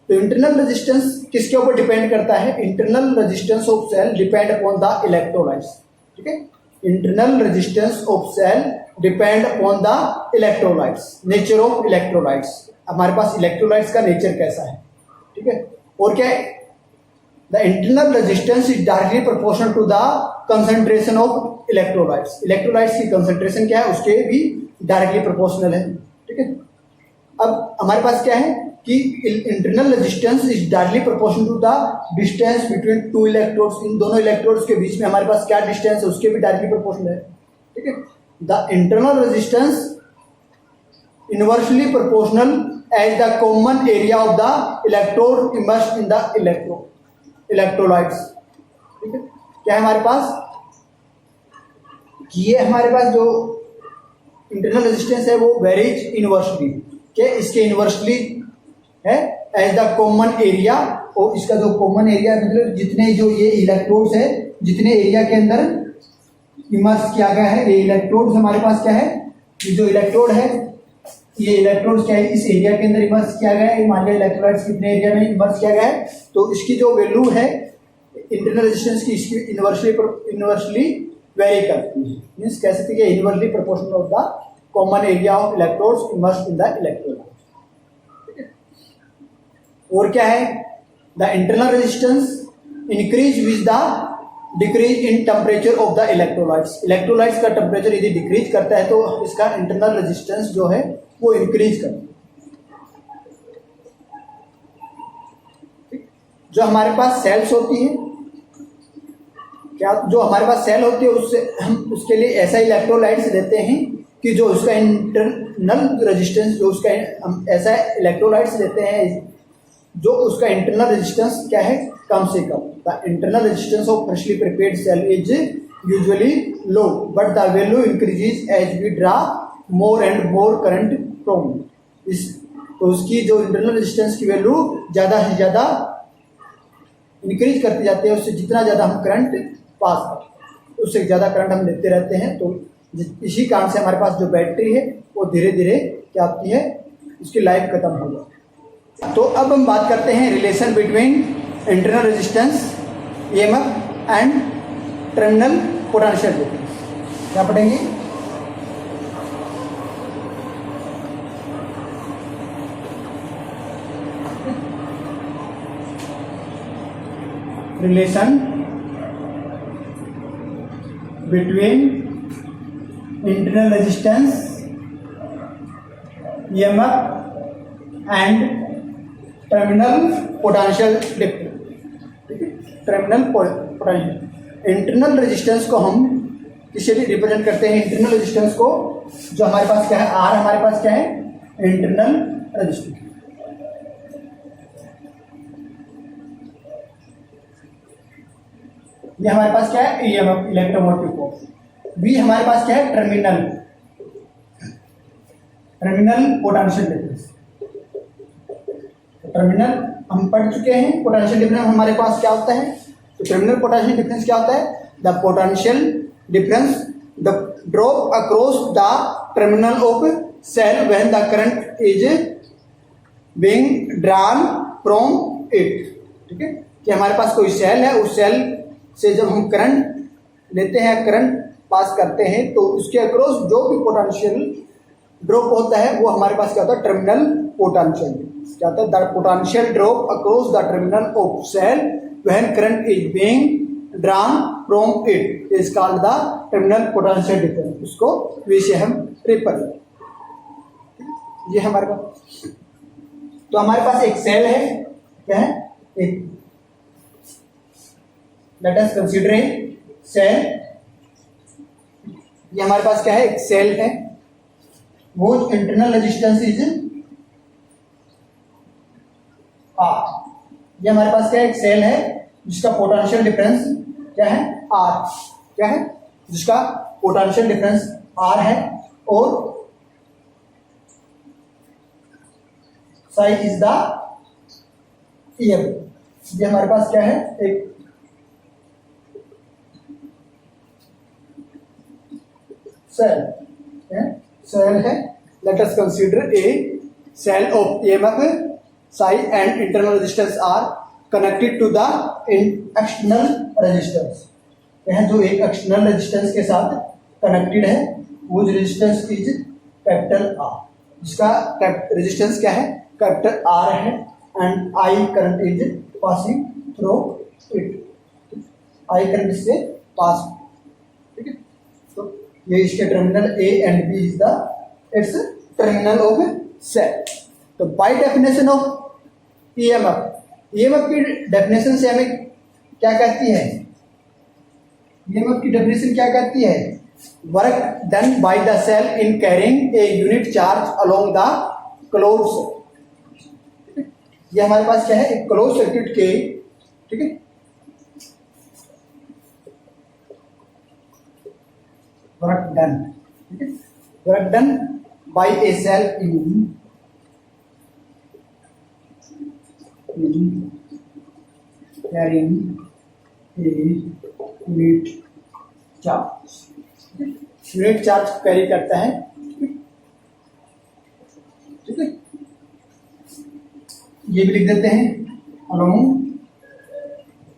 तो इंटरनल रेजिस्टेंस किसके ऊपर डिपेंड करता है, internal resistance of cell depend upon the electrolytes, ठीक है। Internal resistance of cell depend upon the electrolytes, nature of electrolytes. हमारे पास इलेक्ट्रोलाइट्स का नेचर कैसा है, ठीक है। और क्या है, the internal resistance is directly proportional to the concentration of electrolytes. Electrolytes की कंसंट्रेशन क्या है, उसके भी डायरेक्टली प्रोपोर्शनल है, ठीक है। अब हमारे पास क्या है कि internal resistance is directly proportional to the distance between two electrodes. इन दोनों इलेक्ट्रोड्स के बीच में हमारे पास क्या डिस्टेंस है, उसके भी डायरेक्टली प्रोपोर्शनल है, ठीक है। The internal resistance inversely proportional as the common area of the electrode immersed in the electrolytes, ठीक है। क्या है हमारे पास, ये हमारे पास जो इंटरनल रेजिस्टेंस है वो वेरीज इनवर्सली, क्या इसके इनवर्सली है एज द कॉमन एरिया। और इसका जो कॉमन एरिया मतलब जितने जो ये इलेक्ट्रोड्स है, जितने एरिया के अंदर इमर्स किया गया है, ये इलेक्ट्रोड्स हमारे पास क्या है, ये जो इलेक्ट्रोड है, ये इलेक्ट्रोड्स क्या है इस एरिया के अंदर इमर्स किया गया है। मान लिया इलेक्ट्रोलाइट्स कितने एरिया में इमर्स किया गया है, तो इसकी जो वैल्यू है इंटरनल रेजिस्टेंस की, इसकी इनवर्सली वेरी करती है। मींस कह सकते हैं कि inversely proportional of the common area of electrodes immersed in the electrolyte, ठीक है। और क्या है, the internal resistance increase with the decrease in temperature of the electrolytes. Electrolytes का टेम्परेचर यदि डिक्रीज करता है तो इसका इंटरनल रेजिस्टेंस जो है वो इंक्रीज करता है। जो हमारे पास सेल्स होती है, क्या जो हमारे पास सेल होती है उससे हम उसके लिए ऐसा इलेक्ट्रोलाइट्स देते हैं कि जो उसका इंटरनल रेजिस्टेंस, जो उसका हम ऐसा इलेक्ट्रोलाइट्स देते हैं जो उसका इंटरनल रेजिस्टेंस क्या है, कम से कम। The internal resistance of freshly prepared cell is usually low but the value increases as we draw more and more current from this. तो उसकी जो इंटरनल रेजिस्टेंस की वैल्यू ज़्यादा से ज़्यादा इंक्रीज करती जाती है, उससे जितना ज़्यादा हम करंट पास करते हैं उससे ज़्यादा करंट हम लेते रहते हैं। तो इसी कारण से हमारे पास जो बैटरी है वो धीरे धीरे क्या होती है, उसकी लाइफ खत्म हो जाती है। तो अब हम बात करते हैं relation between internal resistance EMF and terminal potential difference. क्या पढ़ेंगे, relation between internal resistance EMF and terminal potential difference. Terminal potential, internal resistance को हम किससे रिप्रेजेंट करते हैं, इंटरनल रेजिस्टेंस को जो हमारे पास क्या है, आर हमारे पास क्या है, इंटरनल रेजिस्टेंस। ये हमारे पास क्या है, ईएमएफ इलेक्ट्रोमोटिव फोर्स। V हमारे पास क्या है, टर्मिनल पोटेंशियल डिफरेंस। टर्मिनल हम पढ़ चुके हैं, पोटेंशियल डिफरेंस हमारे पास क्या होता है। तो टर्मिनल पोटेंशियल डिफरेंस क्या होता है, the potential difference the drop across the terminal of cell when the current is being drawn from it. ठीक है, कि हमारे पास कोई सेल है, उस सेल से जब हम करंट लेते हैं, करंट पास करते हैं, तो उसके अक्रॉस जो भी पोटेंशियल ड्रॉप होता है वो हमारे पास क्या होता है, टर्मिनल पोटेंशियल। क्या होता है, the potential drop across the terminal of cell when current is being drawn from it is called the terminal potential difference. उसको वी से हम रेफर करें। ये हमारे पास, तो हमारे पास एक सेल है, क्या है, एक, let us consider a cell. ये हमारे पास क्या है, एक सेल है, वो इंटरनल रेजिस्टेंस इज आर। ये हमारे पास क्या है, एक सेल है जिसका पोटेंशियल डिफरेंस क्या है, आर, क्या है, जिसका पोटेंशियल डिफरेंस आर है, और साई इज द ईएम। ये हमारे पास क्या है, एक सेल है। Let us consider a cell of EMF psi and internal resistance r connected to the external resistance. यह जो एक एक्सटर्नल रेजिस्टेंस के साथ कनेक्टेड है, वो रेजिस्टेंस इज कैपिटल आर, जिसका रेजिस्टेंस क्या है, कैपिटल आर है, and I current is passing through it. I current इससे पास, ठीक है। तो ये इसके terminal A and B is the its terminal of cell. तो by definition of EMF, EMF की डेफिनेशन से हमें क्या कहती है, ईएमएफ की डेफिनेशन क्या कहती है, work done by the cell in carrying a unit charge along the close. ये हमारे पास क्या है, एक क्लोज सर्किट के, ठीक है, वर्क डन, ठीक है, work done by a cell in carrying a unit charge. Unit charge carry करता है, ठीक है। ये भी लिख देते हैं अलोंग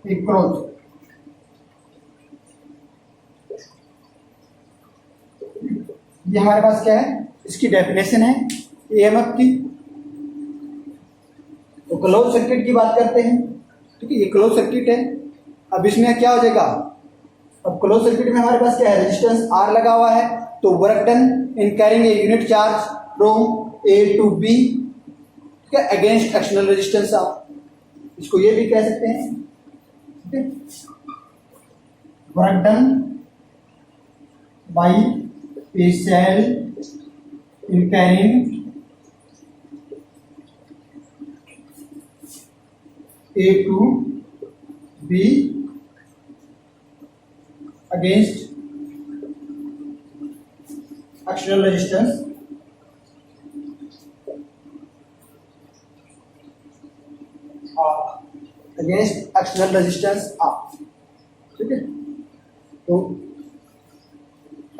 ए क्लोज। ये हमारे पास क्या है, इसकी डेफिनेशन है ईएमएफ की। तो क्लोज सर्किट की बात करते हैं, ठीक है, ये क्लोज सर्किट है। अब इसमें क्या हो जाएगा, अब क्लोज सर्किट में हमारे पास क्या है, रेजिस्टेंस आर लगा हुआ है, तो work done in carrying a unit charge from A to B against external resistance R, इसको ये भी कह सकते हैं, ठीक है। Work done by a cell in carrying A to B against external resistance against external resistance R, ठीक है। तो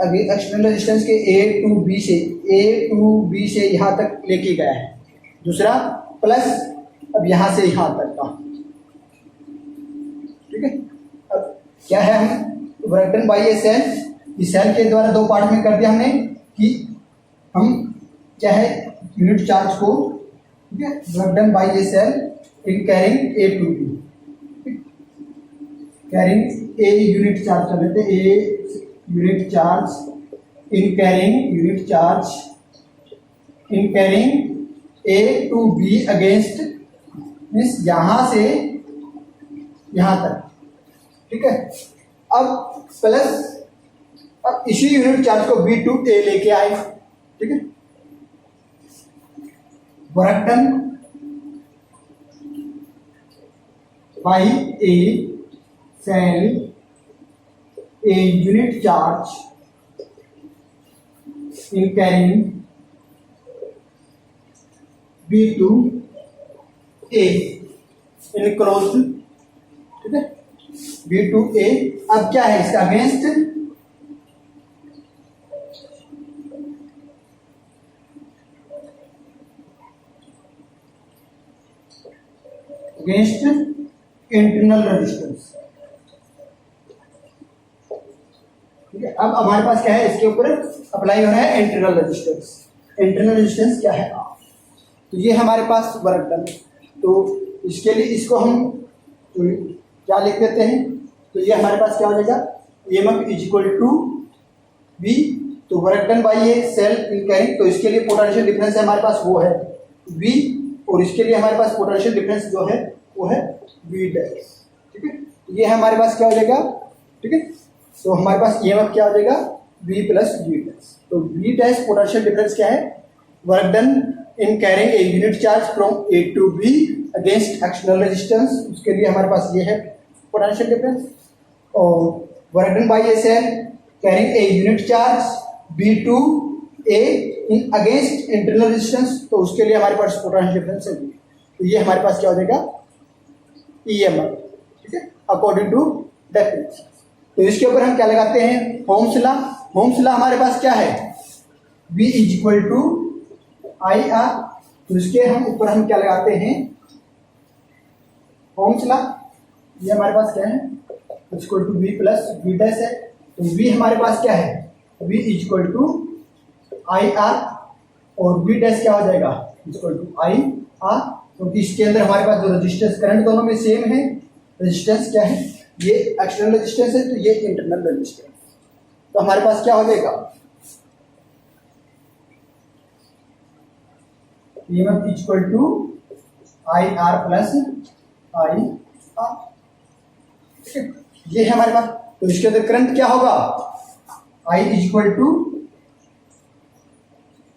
अभी एक्सटर्नल रेजिस्टेंस के ए टू बी से यहाँ तक लेके गया है, दूसरा प्लस अब यहाँ से यहाँ तक का, ठीक है। अब क्या है, हम work done by a cell, इस सेल के द्वारा दो पार्ट में कर दिया हमने कि हम क्या है, यूनिट चार्ज को, ठीक है, work done by a cell in carrying A to B, carrying a unit charge कर लेते, a unit charge in carrying unit charge in carrying A to B against, means यहां से यहां तक, ठीक है। अब प्लस, अब इसी यूनिट चार्ज को बी टू ए लेके आए, ठीक है। Work done by a cell a unit charge in carrying B to A in closed, ठीक है, B to A। अब क्या है इसका अगेंस्ट, अगेंस्ट इंटरनल रेजिस्टेंस, ठीक है। अब हमारे पास क्या है, इसके ऊपर अप्लाई हो रहा है इंटरनल रेजिस्टेंस। इंटरनल रेजिस्टेंस क्या है, तो ये हमारे पास वर्क डन। तो इसके लिए इसको हम तो क्या लिख देते हैं, तो ये हमारे पास क्या हो जाएगा, EMF is equal to V, तो वर्क डन बाई ये सेल इन कैरिंग, तो इसके लिए पोटेंशियल डिफरेंस है हमारे पास वो है V, और इसके लिए हमारे पास पोटेंशियल डिफरेंस जो है वो है V डैश, ठीक है। तो ये हमारे पास क्या हो जाएगा, ठीक है, तो हमारे पास EMF क्या हो जाएगा V प्लस V डैश। तो V डैश पोटेंशियल डिफरेंस क्या है, work done in carrying a unit charge from A to B against external resistance, उसके लिए हमारे पास ये है पोटेंशियल डिफरेंस। और work done by a cell carrying a unit charge B to A in against internal resistance, तो उसके लिए हमारे पास पोटेंशियल डिफरेंस है। तो ये हमारे पास क्या हो जाएगा EMF, ठीक है, अकॉर्डिंग टू डेफिनेशन। तो इसके ऊपर हम क्या लगाते हैं, ओम्स लॉ। ओम्स लॉ हमारे पास क्या है, V is equal to IR, तो इसके हम ऊपर हम क्या लगाते हैं, ओम्स लॉ। ये हमारे पास क्या है, equal to V plus V dash है। तो V हमारे पास क्या है, V is equal to IR, और V डैश क्या हो जाएगा, इक्वल टू IR, क्योंकि इसके अंदर हमारे पास जो रेजिस्टेंस करंट दोनों में सेम है। रेजिस्टेंस क्या है, ये एक्सटर्नल रेजिस्टेंस है, तो ये इंटरनल रेजिस्टेंस। तो हमारे पास क्या हो जाएगा, EMF equal to IR plus IR, ठीक है, ये है हमारे पास। तो इसके अंदर करंट क्या होगा, I is equal to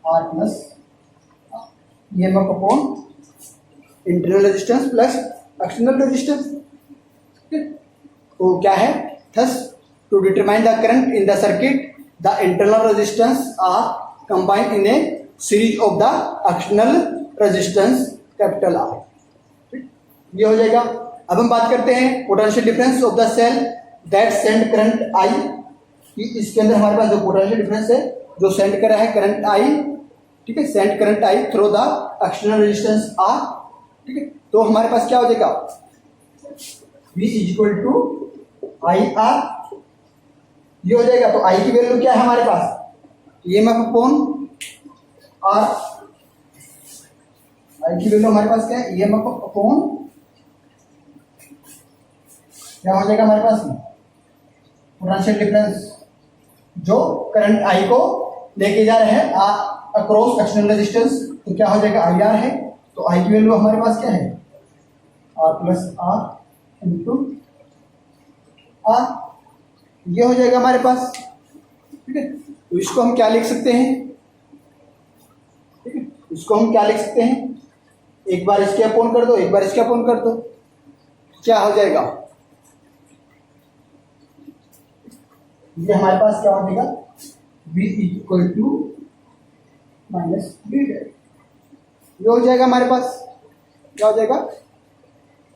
R plus EMF upon internal resistance plus external resistance, ठीक है। तो क्या है, thus to determine the current in the circuit the internal resistance r combined in a series of the external resistance capital R, ठीक, ये हो जाएगा। अब हम बात करते हैं potential difference of the cell that send current I, कि इसके अंदर हमारे पास जो पोटेंशियल डिफरेंस है जो सेंड कर रहा है करंट I, ठीक है, send current I through the external resistance R, ठीक है। तो हमारे पास क्या हो जाएगा, V is equal to IR, ये हो जाएगा। तो I की वैल्यू क्या है हमारे पास, EMF अपॉन R, I की वैल्यू हमारे पास क्या है, EMF अपॉन क्या हो जाएगा हमारे पास, पोटेंशियल डिफरेंस जो करंट I को लेके जा रहे हैं अक्रॉस एक्सटर्नल रेजिस्टेंस, तो क्या हो जाएगा IR है। तो I की वैल्यू हमारे पास क्या है, R plus R into R, ये हो जाएगा हमारे पास, ठीक है। तो इसको हम क्या लिख सकते हैं, ठीक है, इसको हम क्या लिख सकते हैं, एक बार इसके अपॉन कर दो, एक बार इसके अपॉन कर दो, क्या हो जाएगा, ये हमारे पास क्या हो जाएगा, V equal to minus V dash, ये हो जाएगा हमारे पास, क्या हो जाएगा,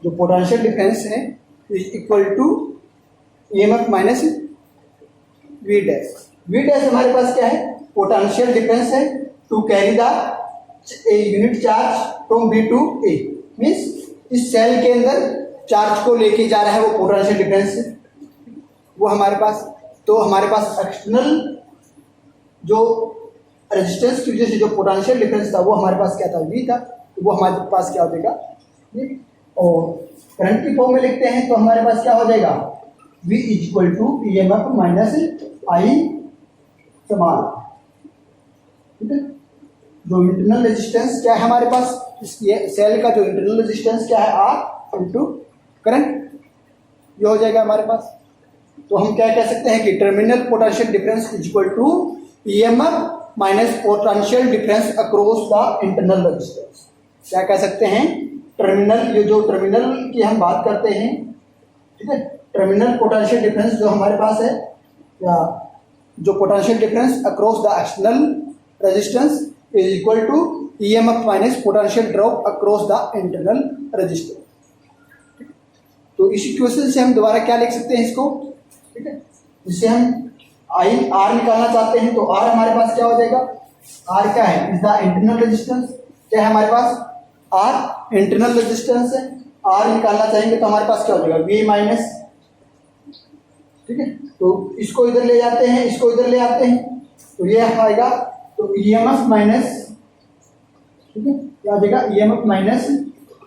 जो पोटेंशियल डिफरेंस है is equal to EMF minus V dash. V dash हमारे पास क्या है, पोटेंशियल डिफरेंस है to carry the unit charge from B to A, means इस सेल के अंदर चार्ज को लेके जा रहा है वो पोटेंशियल डिफरेंस है वो हमारे पास। तो हमारे पास एक्सटर्नल जो रेजिस्टेंस की वजह से जो पोटेंशियल डिफरेंस था वो हमारे पास क्या था, V था, तो वो हमारे पास क्या हो जाएगा, और करंट की फॉर्म में लिखते हैं तो हमारे पास क्या हो जाएगा, V is equal to EMF minus I small, ठीक है। जो इंटरनल रेजिस्टेंस क्या है हमारे पास, सेल का जो इंटरनल रेजिस्टेंस क्या है, R इंटू करंट, ये हो जाएगा हमारे पास। तो हम क्या कह सकते हैं कि terminal potential difference is equal to EMF minus potential difference across the internal resistance. क्या कह सकते हैं, टर्मिनल, ये जो टर्मिनल की हम बात करते हैं, ठीक है, टर्मिनल पोटेंशियल डिफरेंस जो हमारे पास है, या जो potential difference across the external resistance is equal to EMF minus potential drop across the internal resistance. तो इस इक्वेशन से हम दोबारा क्या लिख सकते हैं इसको, ठीक है, जिससे हम आई आर निकालना चाहते हैं तो आर हमारे पास क्या हो जाएगा, आर क्या है, इज द इंटरनल रेजिस्टेंस, क्या है हमारे पास, आर इंटरनल रेजिस्टेंस है, आर निकालना चाहेंगे तो हमारे पास क्या हो जाएगा, वी माइनस, ठीक है, तो इसको इधर ले जाते हैं, इसको इधर ले आते हैं तो ये आएगा, तो ईएमएफ माइनस, ठीक है, क्या हो जाएगा, EMF minus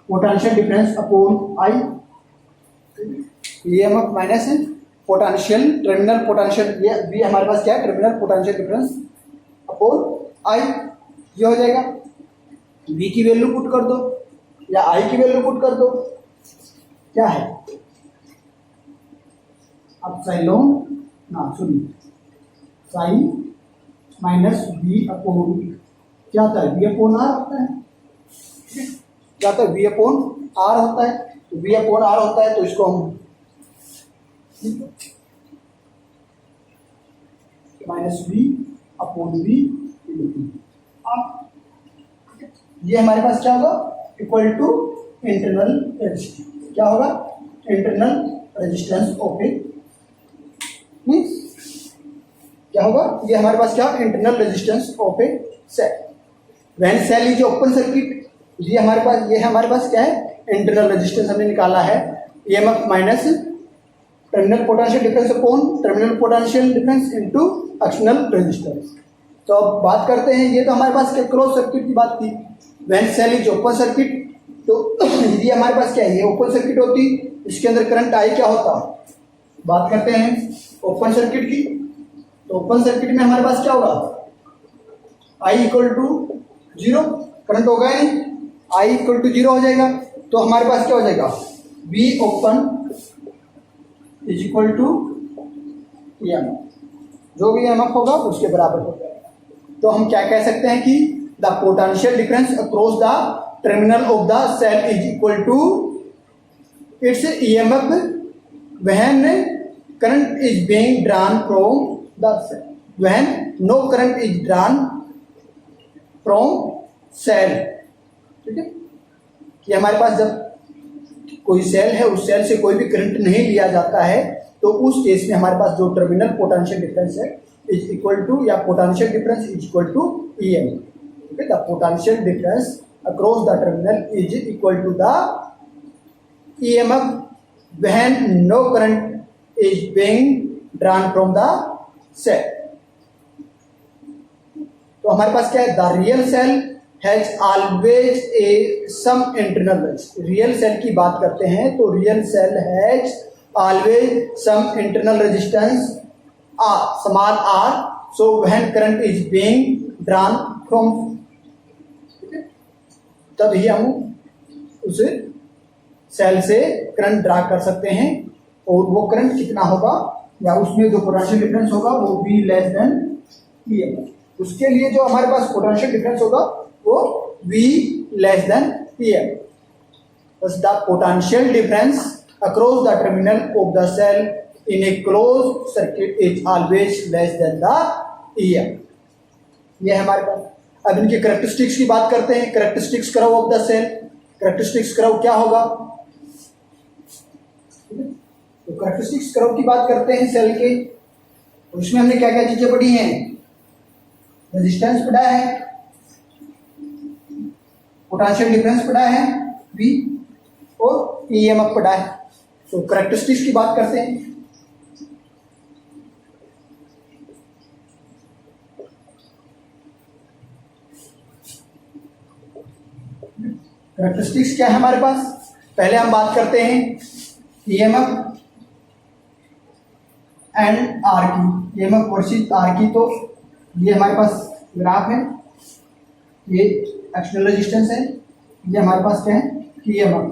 potential difference upon I, EMF minus potential terminal potential, ये भी हमारे पास क्या है, terminal potential difference upon I, ये हो जाएगा। वी की वैल्यू पुट कर दो या आई की वैल्यू पुट कर दो, क्या है, अब साइलोन ना सुनिए, साइन माइनस वी अपॉन, क्या होता है, वी अपॉन आर होता है, क्या होता है, वी अपॉन आर होता है, तो वी अपॉन आर होता है तो इसको हम माइनस वी अपॉन वी, अब ये हमारे पास क्या होगा, इक्वल टू इंटरनल रेजिस्टेंस, क्या होगा, इंटरनल रेजिस्टेंस ऑफ ए, क्या होगा, ये हमारे पास क्या, internal resistance of a cell when cell is open circuit, ये हमारे पास, ये हमारे पास क्या है, इंटरनल रेजिस्टेंस हमने निकाला है, EMF minus terminal potential difference upon terminal potential difference into external resistance. तो अब बात करते हैं, ये तो हमारे पास क्लोज सर्किट की बात थी, when cell is open circuit, तो ये हमारे पास क्या है, ये ओपन सर्किट होती, इसके अंदर करंट आई क्या होता, बात करते हैं ओपन सर्किट की, तो ओपन सर्किट में हमारे पास क्या होगा, I equal to zero, current होगा ही नहीं, आई इक्वल टू जीरो हो जाएगा, तो हमारे पास क्या हो जाएगा, V open is equal to EMF, जो भी ईएमएफ होगा उसके बराबर हो जाएगा। तो हम क्या कह सकते हैं कि the potential difference across the terminal of the cell is equal to its EMF when current is being drawn from the cell, when no current is drawn from cell, ठीक है, कि हमारे पास जब कोई सेल है, उस सेल से कोई भी करंट नहीं लिया जाता है, तो उस केस में हमारे पास जो टर्मिनल पोटेंशियल डिफरेंस है इज इक्वल टू, या potential difference is equal to EMF, ठीक है, the potential difference across the terminal is equal to the EMF when no current is being drawn from the cell. तो हमारे पास क्या है, the real cell has always a some internal resistance, real cell की बात करते हैं तो real cell has always some internal resistance r, small are, so when current is being drawn from, तभी हम उस सेल से करंट ड्रा कर सकते हैं, और वो करंट कितना होगा, या उसमें जो पोटेंशियल डिफरेंस होगा वो भी लेस देन ईएमएफ, उसके लिए जो हमारे पास पोटेंशियल डिफरेंस होगा वो V less than PM, thus the potential difference across the terminal of the cell in a closed circuit is always less than the EM। ये हमारे पास। अब इनकी कैरेक्टरिस्टिक्स की बात करते हैं, characteristics curve of the cell, characteristics curve क्या होगा, तो कैरेक्टरिस्टिक्स कर्व की बात करते हैं सेल के, तो इसमें हमने क्या क्या चीजें पढ़ी हैं, रेजिस्टेंस पढ़ा है, पोटेंशियल डिफरेंस पढ़ा है V, और ईएमएफ पढ़ा है। तो कैरेक्टरिस्टिक्स की बात करते हैं, कैरेक्टरिस्टिक्स क्या है हमारे पास, पहले हम बात करते हैं ईएमएफ एंड आर की, ईएमएफ वर्सेस आर की। तो ये हमारे पास ग्राफ है, ये एक्सटर्नल रेजिस्टेंस है, ये हमारे पास क्या है, ईएमएफ,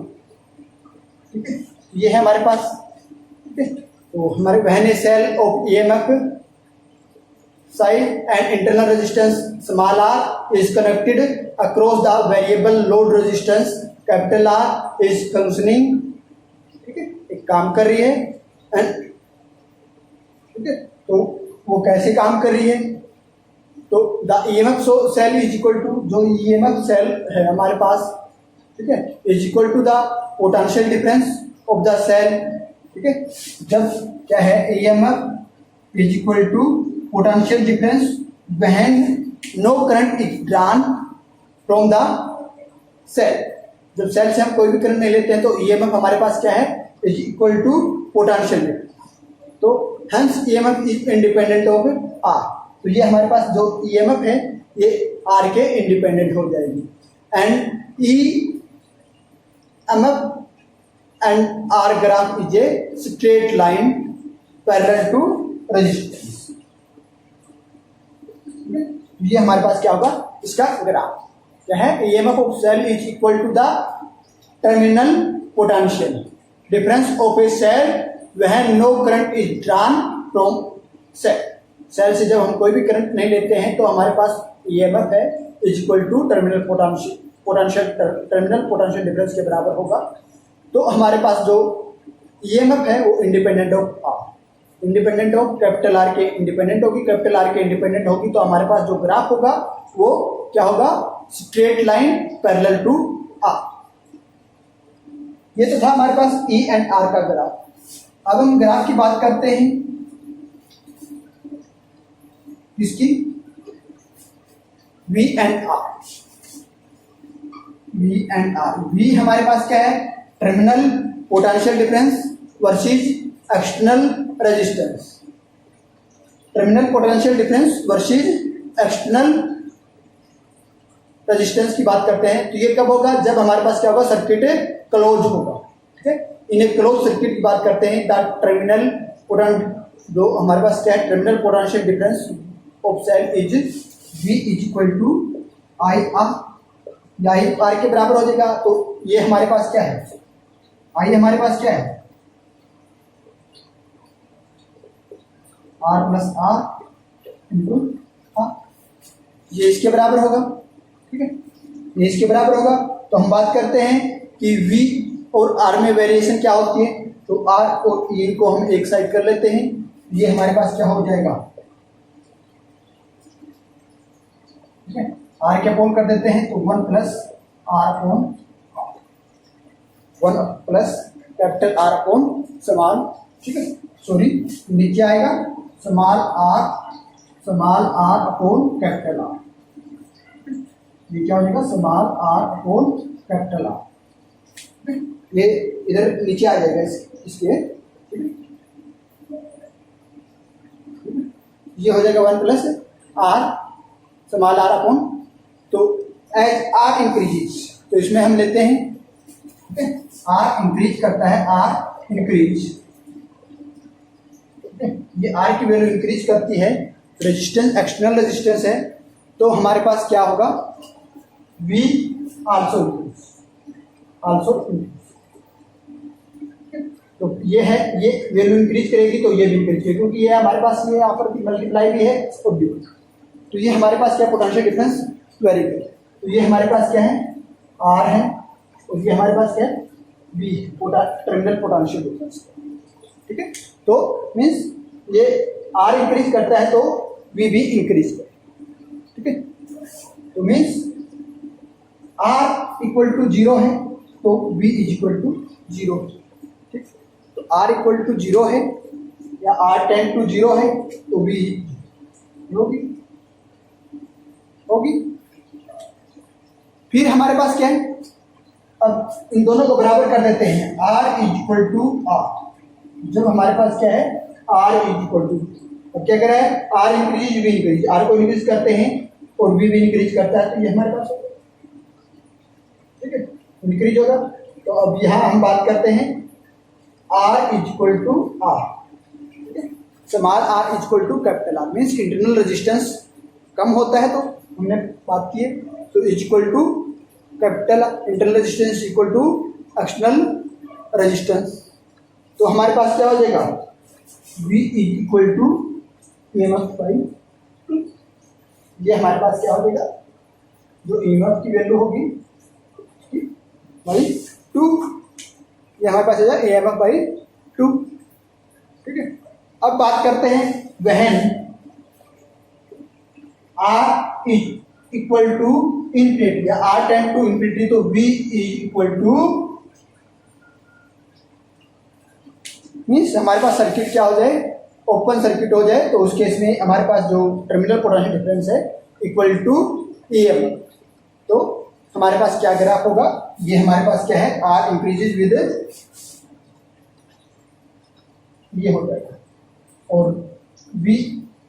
ठीक है, ये है हमारे पास, ठीक है। तो हमारे when a cell of EMF side and internal resistance small r is connected across the variable load resistance capital R is functioning, ठीक है, एक काम कर रही है, एंड ठीक है, तो वो कैसे काम कर रही है, तो the EMF cell is equal to, जो ईएमएफ सेल है हमारे पास, ठीक है, is equal to the potential difference of the cell, ठीक है। जब क्या है, EMF is equal to potential difference when no current is drawn from the cell, जब सेल से हम कोई भी करंट नहीं लेते हैं तो ईएमएफ हमारे पास क्या है, is equal to potential difference, तो hence EMF is independent of R. तो ये हमारे पास जो ईएमएफ है ये आर के इंडिपेंडेंट हो जाएगी, and E MF and R graph is a straight line parallel to resistance. ये हमारे पास क्या होगा, इसका ग्राफ क्या है, EMF of cell is equal to the terminal potential difference of a cell when no current is drawn from cell. Cell से जब हम कोई भी करंट नहीं लेते हैं तो हमारे पास ईएमएफ है is equal to terminal potential difference के बराबर होगा। तो हमारे पास जो ईएमएफ है वो independent of R, independent of capital R के इंडिपेंडेंट होगी, कैपिटल आर के इंडिपेंडेंट होगी, तो हमारे पास जो ग्राफ होगा वो क्या होगा, straight line parallel to R. ये तो था हमारे पास ई एंड आर का ग्राफ। अब हम ग्राफ की बात करते हैं इसकी V and R. V and R, V हमारे पास क्या है, terminal potential difference versus external resistance, terminal potential difference versus external resistance की बात करते हैं। तो ये कब होगा, जब हमारे पास क्या होगा, सर्किट क्लोज होगा, ठीक है। इन्हें क्लोज सर्किट की बात करते हैं। द टर्मिनल जो हमारे पास क्या है, terminal potential difference of cell is V is equal to I R, या आई आर के बराबर हो जाएगा। तो ये हमारे पास क्या है, आई हमारे पास क्या है, R plus R into R, ये इसके बराबर होगा, ठीक है, ये इसके बराबर होगा। तो हम बात करते हैं कि V और R में वेरिएशन क्या होती है, तो R और E को हम एक साइड कर लेते हैं, ये हमारे पास क्या हो जाएगा, ठीक है, R के अपॉन कर देते हैं तो 1 plus R upon 1 plus capital R upon small, ठीक है, सॉरी नीचे आएगा small r upon capital R, ये क्या हो जाएगा, small r upon capital R, ये इधर नीचे आ जाएगा इसके, ये हो जाएगा 1 plus r small r upon, तो एज r इंक्रीज, तो इसमें हम लेते हैं, ठीक है, r इंक्रीज करता है, r इंक्रीज, ये R की वैल्यू इंक्रीज करती है, रेजिस्टेंस एक्सटर्नल रेजिस्टेंस है, तो हमारे पास क्या होगा, V आल्सो इंक्रीज, तो ये है, ये वैल्यू इंक्रीज करेगी तो ये भी इंक्रीज करेगी, क्योंकि ये हमारे पास ये यहाँ पर मल्टीप्लाई भी है और भी, तो ये हमारे पास क्या पोटेंशियल डिफरेंस वेरी करेगा। तो ये हमारे पास क्या है, R है, और ये हमारे पास क्या है, V टर्मिनल पोटेंशियल डिफरेंस, ठीक है। तो मीन्स ये R इंक्रीज करता है तो V भी इंक्रीज करेगा, ठीक है। तो मीन्स R इक्वल टू 0 है तो V इज इक्वल टू 0, ठीक। तो R इक्वल टू 0 है या R टेंड टू 0 है तो V होगी। फिर हमारे पास क्या है, अब इन दोनों को बराबर कर देते हैं, R is equal to R, जब हमारे पास क्या है, R इज इक्वल टू, अब क्या करें, R increase V increase, R को इंक्रीज करते हैं और V भी इंक्रीज करता है, तो ये हमारे पास होगा, ठीक है, इंक्रीज होगा। तो अब यहाँ हम बात करते हैं R is equal to R, ठीक है, small r is equal to capital R, means internal resistance कम होता है, तो हमने बात की है, तो is equal to capital internal resistance equal to external resistance. तो हमारे पास क्या हो जाएगा, V is equal to EMF by 2, ये हमारे पास क्या हो जाएगा, जो EMF की वैल्यू होगी बाई 2, ये हमारे पास आ जाएगा EMF बाई 2, ठीक है। अब बात करते हैं when R is equal to infinity या आर टेंड टू इनफिनिटी, तो V is equal to means हमारे पास सर्किट क्या हो जाए, ओपन सर्किट हो जाए, तो उस केस में हमारे पास जो टर्मिनल पोटेंशियल डिफरेंस है इक्वल टू EM, तो हमारे पास क्या ग्राफ होगा, ये हमारे पास क्या है, आर इंक्रीजेज विद ये हो जाएगा, और V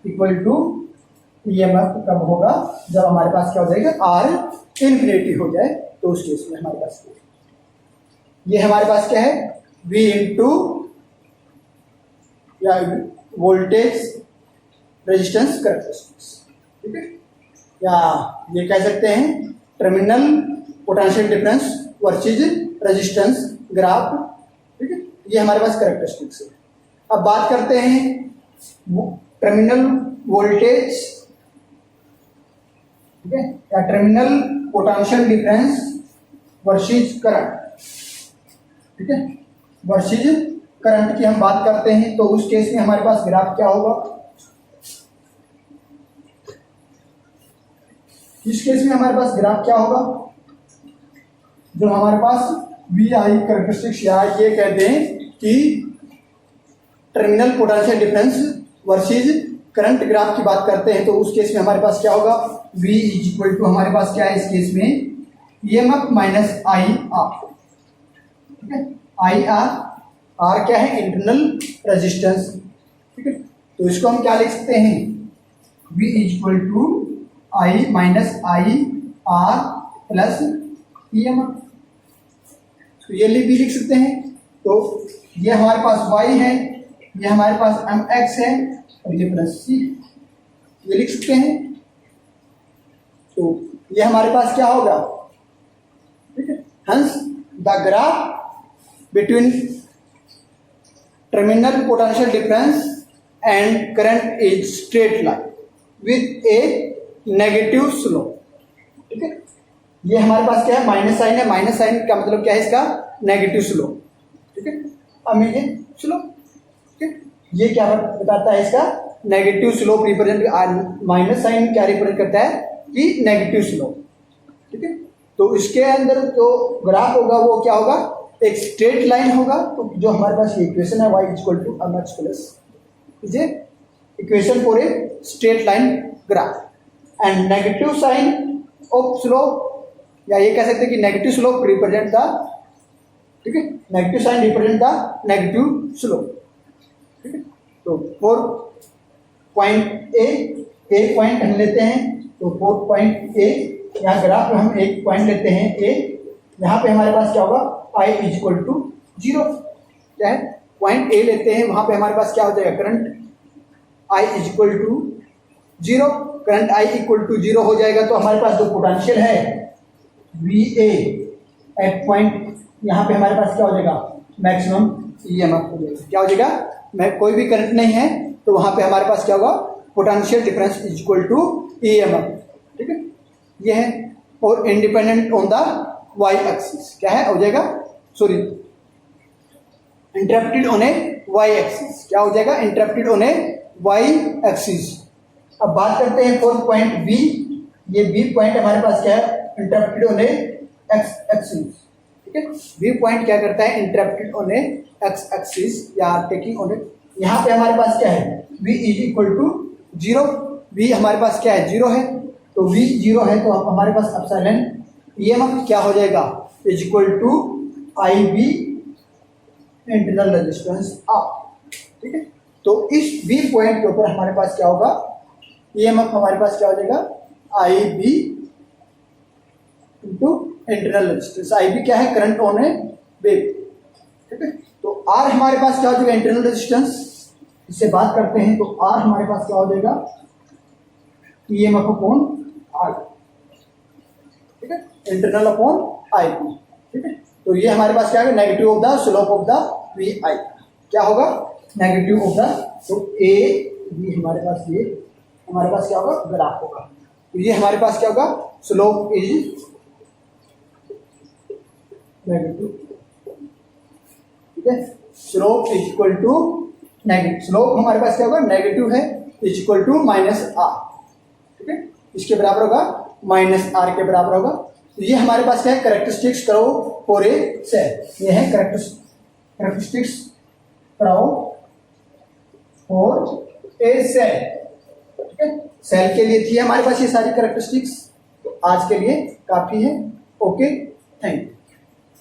इक्वल टू EMF कब होगा, जब हमारे पास क्या हो जाएगा, आर इनफिनिटी हो जाए, तो उस केस में हमारे पास ये हमारे पास क्या है, V इंटू या वोल्टेज रेजिस्टेंस कैरेक्टरिस्टिक्स, ठीक है, या ये कह सकते हैं terminal potential difference versus resistance graph, ठीक है, ये हमारे पास कैरेक्टरिस्टिक्स है। अब बात करते हैं टर्मिनल वोल्टेज, ठीक है, या terminal potential difference versus current, ठीक है, वर्सेज करंट की हम बात करते हैं, तो उस केस में हमारे पास ग्राफ क्या होगा, इस केस में हमारे पास ग्राफ क्या होगा, जो हमारे पास वी आई कैरेक्टरिस्टिक्स या ये कहते हैं कि terminal potential difference versus current graph की बात करते हैं, तो उस केस में हमारे पास क्या होगा, V इज इक्वल टू हमारे पास क्या है इस केस में EMF माइनस आई आर, ठीक है, आई आर क्या है, इंटरनल रेजिस्टेंस, ठीक है, तो इसको हम क्या लिख सकते हैं, V is equal to I minus I R plus EMF, तो ये भी लिख सकते हैं, तो ये हमारे पास Y है, ये हमारे पास MX है, और ये प्लस C, ये लिख सकते हैं, तो ये हमारे पास क्या होगा, ठीक है, हंस the graph between terminal potential difference and current is straight line with A negative slope, ठीक है, ये हमारे पास क्या है, माइनस साइन है, माइनस साइन का मतलब क्या है, इसका नेगेटिव स्लोप, ठीक है, इमीडिएट स्लोप, ठीक है, ये क्या बताता है, इसका negative slope represent, minus sign क्या रिप्रेजेंट करता है कि नेगेटिव स्लोप, ठीक है, तो इसके अंदर जो ग्राफ होगा वो क्या होगा, एक स्ट्रेट लाइन होगा, तो जो हमारे पास ये इक्वेशन है y equal to mx plus is a equation for a straight line graph and negative sign of slope, या ये कह सकते हैं कि नेगेटिव स्लोप रिप्रेजेंट द, ठीक है, negative sign represent the negative slope, ठीक है, तो फॉर पॉइंट ए पॉइंट हम लेते हैं, तो 4 पॉइंट ए, यहाँ ग्राफ में हम एक पॉइंट लेते हैं ए, यहाँ पे हमारे पास क्या होगा, I इज इक्वल टू 0, क्या है, पॉइंट ए लेते हैं, वहां पे हमारे पास क्या हो जाएगा, current I is equal to 0, current I equal to 0 हो जाएगा, तो हमारे पास जो पोटेंशियल है VA एट पॉइंट, यहाँ पे हमारे पास क्या हो जाएगा, मैक्सिमम EMF हो जाएगा, क्या हो जाएगा, मैं कोई भी करंट नहीं है, तो वहां पे हमारे पास क्या होगा, potential difference is equal to EMF, ठीक है, ये है, और independent on the Y axis क्या है, हो जाएगा, sorry interrupted on a Y axis, क्या हो जाएगा, interrupted on a Y axis. अब बात करते हैं फॉर पॉइंट B, ये B पॉइंट हमारे पास क्या है, interrupted on a X axis, ठीक है, B पॉइंट क्या करता है, interrupted on a X axis या टेकिंग ऑन ए, यहाँ पे हमारे पास क्या है, V is equal to 0, V हमारे पास क्या है, 0 है, तो V 0 है, तो हमारे पास एप्सिलॉन EMF क्या हो जाएगा, is equal to IB internal resistance R, ठीक है, तो इस B पॉइंट के ऊपर हमारे पास क्या होगा, EMF हमारे पास क्या हो जाएगा, IB into internal resistance, IB क्या है, करंट ऑन ए वेव, ठीक है, तो R हमारे पास क्या हो जाएगा, इंटरनल रेजिस्टेंस, इससे बात करते हैं, तो R हमारे पास क्या हो जाएगा, EMF अपॉन R, ठीक है, इंटरनल अपॉन IB, ठीक है, तो ये हमारे पास क्या है, negative of the slope of the VI, क्या होगा, नेगेटिव ऑफ द, तो A B हमारे पास, ये हमारे पास क्या होगा, ग्राफ होगा, तो ये हमारे पास क्या होगा, स्लोप इज नेगेटिव, ठीक है, slope is equal to negative, slope हमारे पास क्या होगा, नेगेटिव है, is equal to minus R, ठीक है, इसके बराबर होगा -r के बराबर होगा। तो ये हमारे पास क्या है, करेक्टरिस्टिक्स करो फॉर ए सेल। ये है करेक्टरिस्टिक्स करो फॉर ए सेल। ठीक है, सेल के लिए थी हमारे पास ये सारी करेक्टरिस्टिक्स। तो आज के लिए काफी है। Okay, thank you.